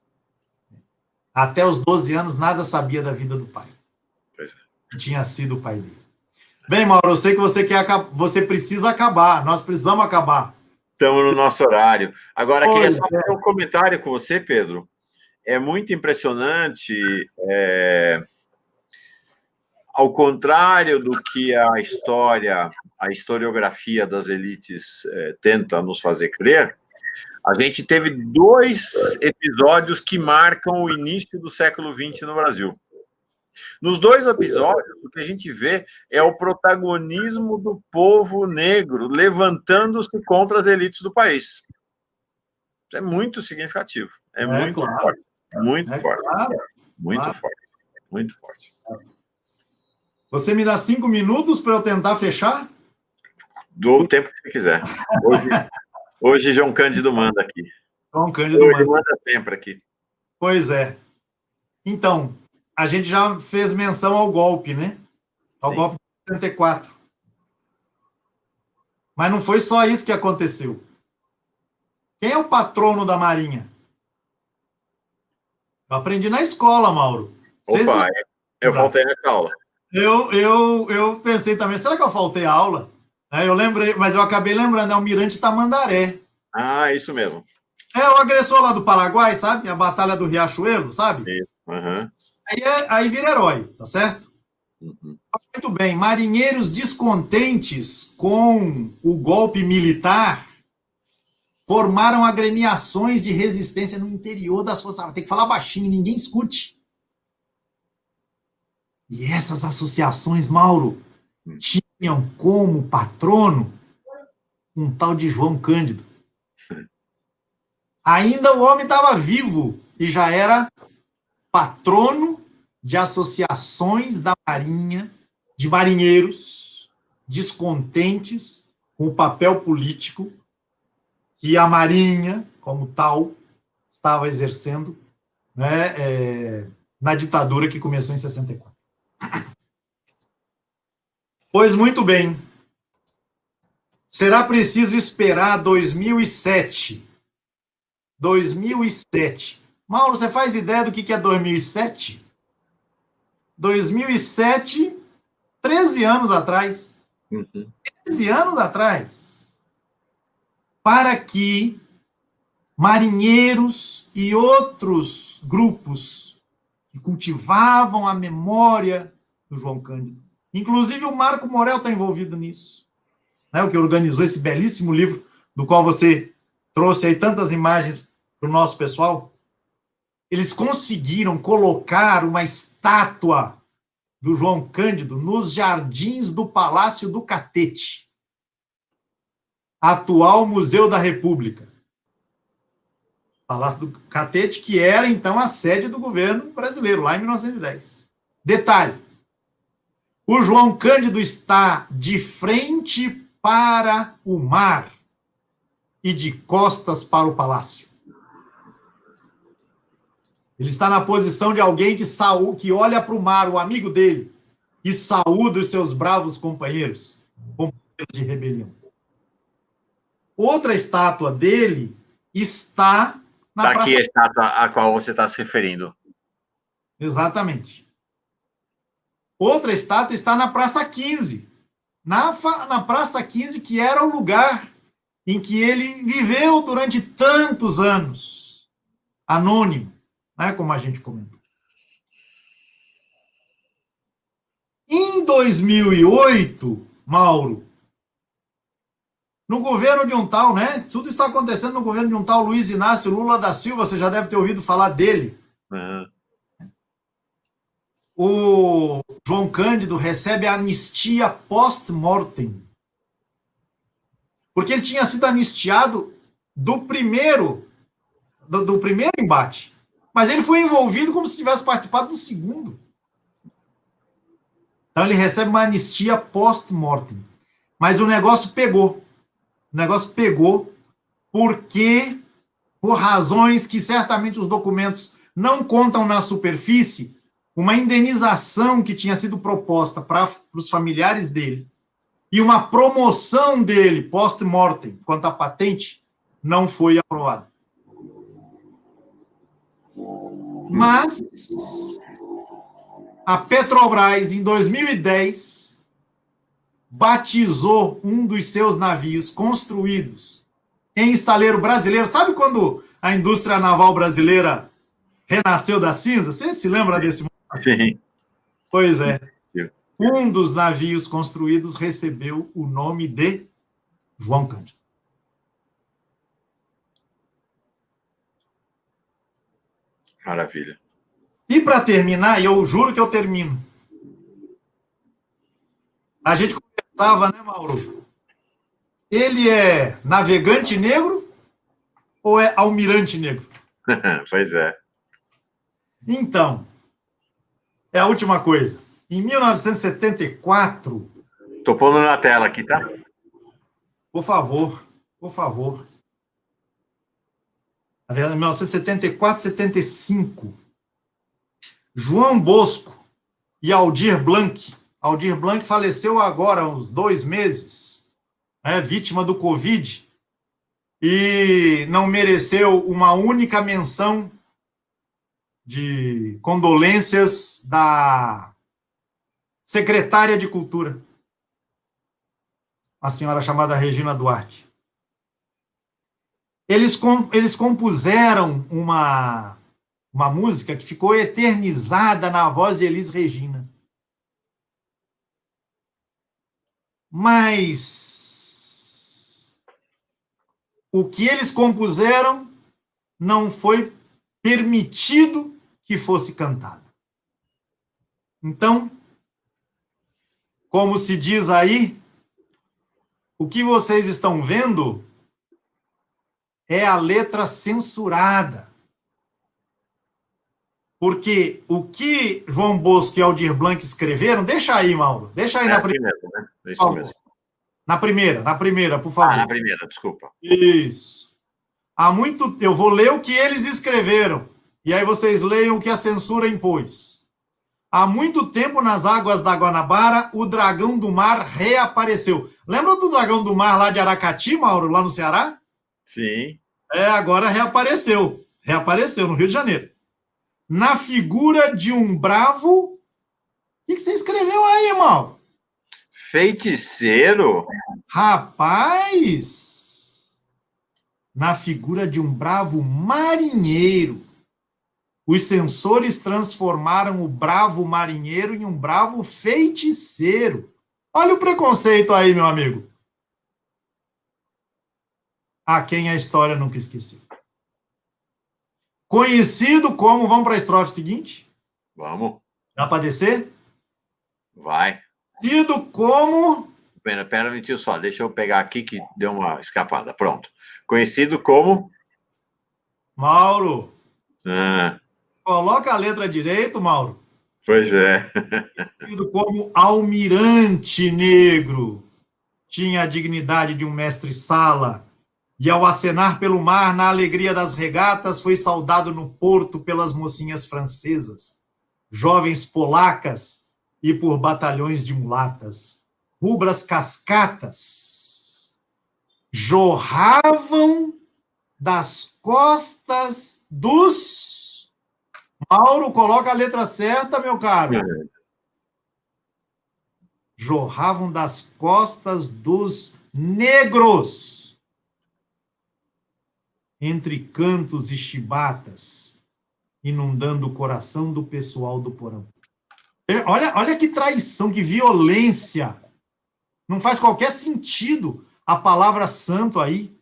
Até os 12 anos, nada sabia da vida do pai. Pois é. Que tinha sido o pai dele. Bem, Mauro, eu sei que você precisa acabar. Nós precisamos acabar. Estamos no nosso horário. Agora, queria só fazer um comentário com você, Pedro. É muito impressionante, ao contrário do que a historiografia das elites tenta nos fazer crer, a gente teve 2 episódios que marcam o início do século XX no Brasil. Nos 2 episódios, o que a gente vê é o protagonismo do povo negro levantando-se contra as elites do país. Isso é muito significativo. É muito claro. forte. Muito forte. Claro. Muito Claro. forte. Muito forte. Você me dá 5 minutos para eu tentar fechar? Dou o tempo que você quiser. Hoje João Cândido manda aqui. João Cândido manda sempre aqui. Pois é. Então, a gente já fez menção ao golpe, né? Ao Sim. golpe de 74. Mas não foi só isso que aconteceu. Quem é o patrono da Marinha? Eu aprendi na escola, Mauro. Opa, eu faltei nessa aula. Eu pensei também, será que eu faltei a aula? Eu lembrei, mas eu acabei lembrando, é o Almirante Tamandaré. Ah, isso mesmo. É o agressor lá do Paraguai, sabe? A Batalha do Riachuelo, sabe? Isso. Uhum. Aí vira herói, tá certo? Uhum. Muito bem. Marinheiros descontentes com o golpe militar formaram agremiações de resistência no interior das Forças Armadas. Tem que falar baixinho, ninguém escute. E essas associações, Mauro, tinham como patrono um tal de João Cândido. Ainda o homem estava vivo e já era patrono de associações da Marinha, de marinheiros descontentes com o papel político que a Marinha, como tal, estava exercendo, né, na ditadura que começou em 64. Pois muito bem. Será preciso esperar 2007. 2007. Mauro, você faz ideia do que é 2007? 2007, 13 anos atrás. Uhum. 13 anos atrás. Para que marinheiros e outros grupos que cultivavam a memória do João Cândido, inclusive o Marco Morel está envolvido nisso, né, o que organizou esse belíssimo livro, do qual você trouxe aí tantas imagens para o nosso pessoal. Eles conseguiram colocar uma estátua do João Cândido nos jardins do Palácio do Catete, atual Museu da República. Palácio do Catete, que era, então, a sede do governo brasileiro, lá em 1910. Detalhe, o João Cândido está de frente para o mar e de costas para o palácio. Ele está na posição de alguém que olha para o mar, o amigo dele, e saúda os seus bravos companheiros de rebelião. Outra estátua dele está na praça... aqui a estátua a qual você está se referindo. Exatamente. Outra estátua está na Praça 15. Na Praça 15, que era o lugar em que ele viveu durante tantos anos, anônimo, né, como a gente comentou. Em 2008, Mauro, no governo de um tal, né? Tudo está acontecendo no governo de um tal Luiz Inácio Lula da Silva, você já deve ter ouvido falar dele. Uhum. O João Cândido recebe a anistia post-mortem. Porque ele tinha sido anistiado do primeiro embate. Mas ele foi envolvido como se tivesse participado do segundo. Então ele recebe uma anistia post-mortem. Mas o negócio pegou. O negócio pegou porque, por razões que certamente os documentos não contam na superfície, uma indenização que tinha sido proposta para os familiares dele e uma promoção dele post-mortem quanto à patente não foi aprovada. Mas a Petrobras, em 2010, batizou um dos seus navios construídos em estaleiro brasileiro. Sabe quando a indústria naval brasileira renasceu da cinza? Você se lembra desse momento? Sim. Pois é. Um dos navios construídos recebeu o nome de João Cândido. Maravilha. E para terminar, e eu juro que eu termino, a gente conversava, né, Mauro? Ele é navegante negro ou é almirante negro? Pois é. Então, é a última coisa. Em 1974... Estou pondo na tela aqui, tá? Por favor, por favor. Na verdade, 1974, 75. João Bosco e Aldir Blanc. Aldir Blanc faleceu agora há uns 2 meses, vítima do Covid, e não mereceu uma única menção de condolências da secretária de Cultura, a senhora chamada Regina Duarte. Eles compuseram uma música que ficou eternizada na voz de Elis Regina. Mas o que eles compuseram não foi permitido que fosse cantado. Então, como se diz aí, o que vocês estão vendo é a letra censurada. Porque o que João Bosco e Aldir Blanc escreveram... Deixa aí, Mauro. Deixa aí na primeira. Né? Isso mesmo. Na primeira, por favor. Na primeira, desculpa. Isso. Eu vou ler o que eles escreveram. E aí vocês leiam o que a censura impôs. Há muito tempo, nas águas da Guanabara, o dragão do mar reapareceu. Lembra do dragão do mar lá de Aracati, Mauro, lá no Ceará? Sim. Agora reapareceu. Reapareceu no Rio de Janeiro. Na figura de um bravo... O que você escreveu aí, Mauro? Feiticeiro? Rapaz! Na figura de um bravo marinheiro. Os censores transformaram o bravo marinheiro em um bravo feiticeiro. Olha o preconceito aí, meu amigo. A quem a história nunca esqueceu. Conhecido como... Vamos para a estrofe seguinte? Vamos. Dá para descer? Vai. Conhecido como... Pera um minutinho só. Deixa eu pegar aqui que deu uma escapada. Pronto. Conhecido como... Mauro. Coloca a letra direito, Mauro. Pois é. Conhecido como almirante negro. Tinha a dignidade de um mestre-sala. E ao acenar pelo mar, na alegria das regatas, foi saudado no porto pelas mocinhas francesas, jovens polacas e por batalhões de mulatas. Rubras cascatas jorravam das costas dos... Mauro, coloca a letra certa, meu caro. Jorravam das costas dos negros, entre cantos e chibatas, inundando o coração do pessoal do porão. Olha que traição, que violência. Não faz qualquer sentido a palavra santo aí.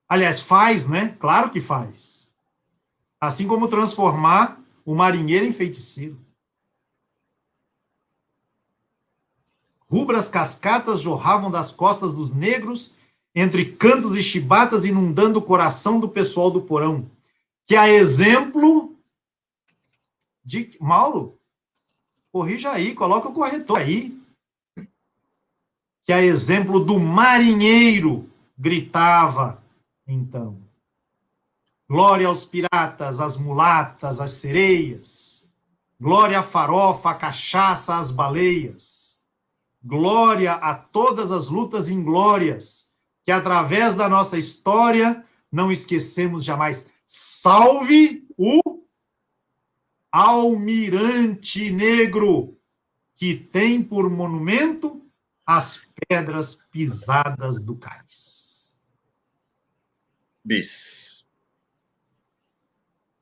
Aliás, faz, né? Claro que faz. Assim como transformar o marinheiro em feiticeiro. Rubras cascatas jorravam das costas dos negros, entre cantos e chibatas, inundando o coração do pessoal do porão. Que a exemplo de... Mauro, corrija aí, coloca o corretor aí. Que a exemplo do marinheiro, gritava, então. Glória aos piratas, às mulatas, às sereias. Glória à farofa, à cachaça, às baleias. Glória a todas as lutas inglórias, que através da nossa história não esquecemos jamais. Salve o Almirante Negro, que tem por monumento as pedras pisadas do cais. Bis.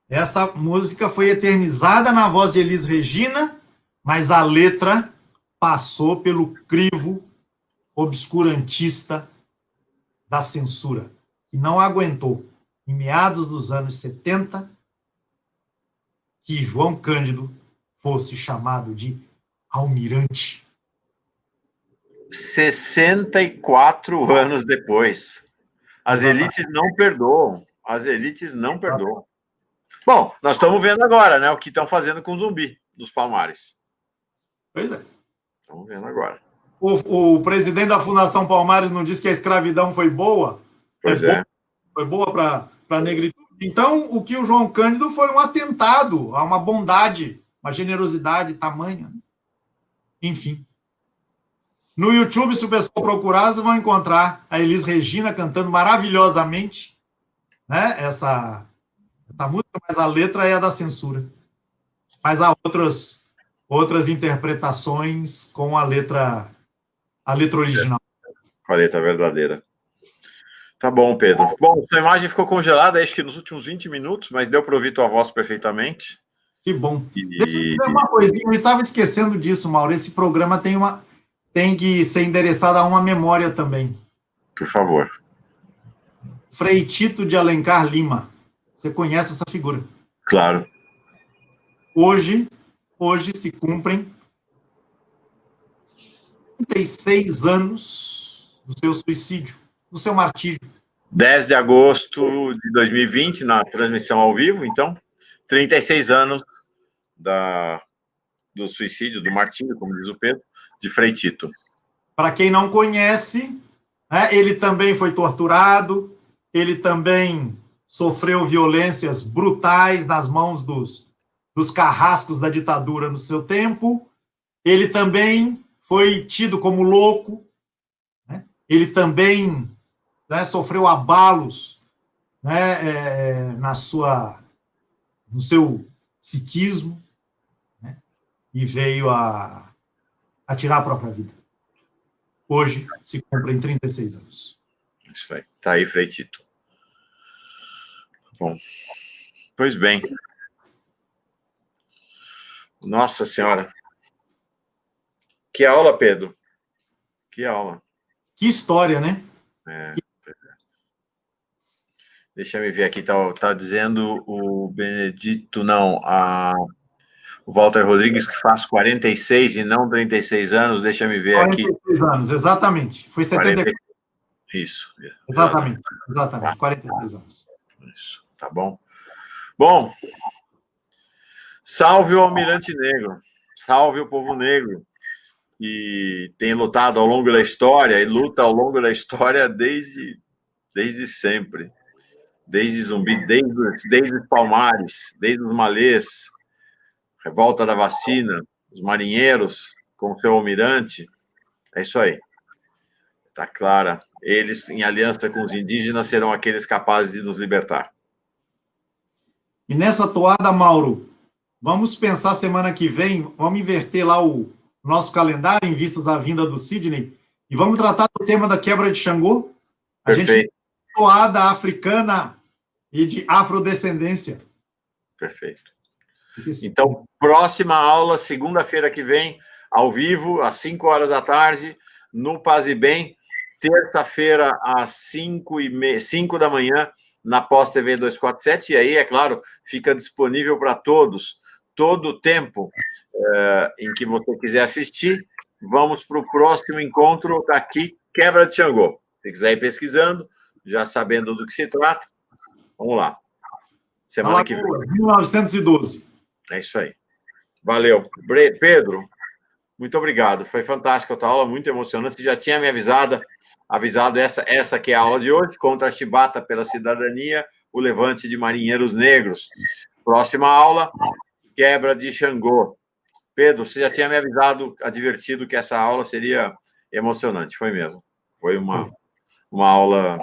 Esta música foi eternizada na voz de Elis Regina, mas a letra passou pelo crivo obscurantista da censura, que não aguentou, em meados dos anos 70, que João Cândido fosse chamado de almirante. 64 anos depois. As elites não perdoam. As elites não perdoam. Bom, nós estamos vendo agora, né, o que estão fazendo com o Zumbi dos Palmares. Pois é. Estamos vendo agora. O presidente da Fundação Palmares não disse que a escravidão foi boa? Pois é. Foi boa para a negritude. Então, o que o João Cândido foi um atentado a uma bondade, uma generosidade tamanha. Enfim. No YouTube, se o pessoal procurar, vocês vão encontrar a Elis Regina cantando maravilhosamente, né, essa música, mas a letra é a da censura. Mas há outras interpretações com a letra original. Com a letra verdadeira. Tá bom, Pedro. Bom, sua imagem ficou congelada, acho que nos últimos 20 minutos, mas deu para ouvir tua voz perfeitamente. Que bom. Deixa eu dizer uma coisinha, eu estava esquecendo disso, Mauro. Esse programa tem que ser endereçado a uma memória também. Por favor. Frei Tito de Alencar Lima. Você conhece essa figura? Claro. Hoje se cumprem 36 anos do seu suicídio, do seu martírio. 10 de agosto de 2020, na transmissão ao vivo, então, 36 anos do suicídio, do martírio, como diz o Pedro, de Frei Tito. Para quem não conhece, né, ele também foi torturado, ele também sofreu violências brutais nas mãos dos carrascos da ditadura no seu tempo, ele também foi tido como louco, né? Ele também, né, sofreu abalos, né, no seu psiquismo, né, e veio a tirar a própria vida. Hoje se cumpre em 36 anos. Isso aí. Tá aí, Frei Tito. Bom, pois bem. Nossa Senhora. Que aula, Pedro. Que aula. Que história, né? Deixa eu ver aqui, tá dizendo o Benedito, não, o Walter Rodrigues, que faz 46 e não 36 anos, deixa eu ver 46 aqui. 46 anos, exatamente. Foi 74. Isso. Exatamente, 46 anos. Isso, tá bom. Bom, salve o Almirante Negro, salve o povo negro, que tem lutado ao longo da história, e luta ao longo da história desde sempre. Desde Zumbi, desde os Palmares, desde os Malês, revolta da vacina, os marinheiros com o seu almirante. É isso aí. Tá clara. Eles, em aliança com os indígenas, serão aqueles capazes de nos libertar. E nessa toada, Mauro, vamos pensar semana que vem, vamos inverter lá o nosso calendário em vistas à vinda do Sidney e vamos tratar do tema da quebra de Xangô. A Perfeito. gente tem toada africana e de afrodescendência. Perfeito. Então, próxima aula, segunda-feira que vem, ao vivo, às 5 horas da tarde, no Paz e Bem. Terça-feira, às 5 da manhã, na Pós TV 247. E aí, é claro, fica disponível para todos, todo o tempo em que você quiser assistir. Vamos para o próximo encontro aqui, Quebra de Xangô. Se quiser ir pesquisando, já sabendo do que se trata, vamos lá. Semana que vem. 1912. É isso aí. Valeu. Pedro, muito obrigado. Foi fantástica a tua aula, muito emocionante. Você já tinha me avisado essa que é a aula de hoje, contra a chibata pela cidadania, o levante de marinheiros negros. Próxima aula, quebra de Xangô. Pedro, você já tinha me advertido que essa aula seria emocionante, foi mesmo. Foi uma aula,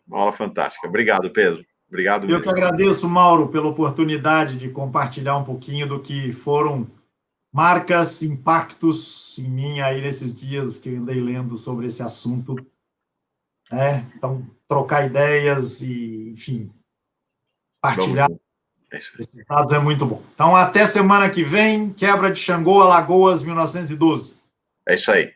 uma aula fantástica. Obrigado, Pedro. Obrigado mesmo. Eu que agradeço, Mauro, pela oportunidade de compartilhar um pouquinho do que foram marcas, impactos em mim aí nesses dias que eu andei lendo sobre esse assunto. Então, trocar ideias e, enfim, partilhar esses dados é muito bom. Então, até semana que vem, quebra de Xangô, Alagoas, 1912. É isso aí.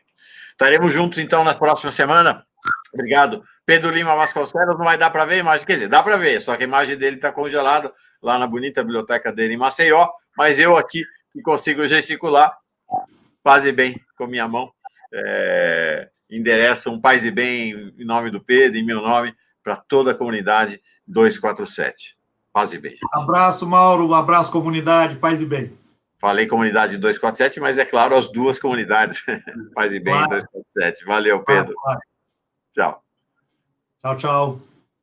Estaremos juntos, então, na próxima semana. Obrigado. Pedro Lima Vasconcelos, não vai dar para ver a imagem, quer dizer, dá para ver, só que a imagem dele está congelada lá na bonita biblioteca dele em Maceió, mas eu aqui que consigo gesticular, paz e bem com minha mão, endereço um paz e bem em nome do Pedro, em meu nome, para toda a comunidade 247. Paz e bem. Abraço, Mauro, abraço, comunidade, paz e bem. Falei comunidade 247, mas é claro, as duas comunidades, paz e bem, claro. 247. Valeu, Pedro. Claro. Tchau. Tchau, tchau.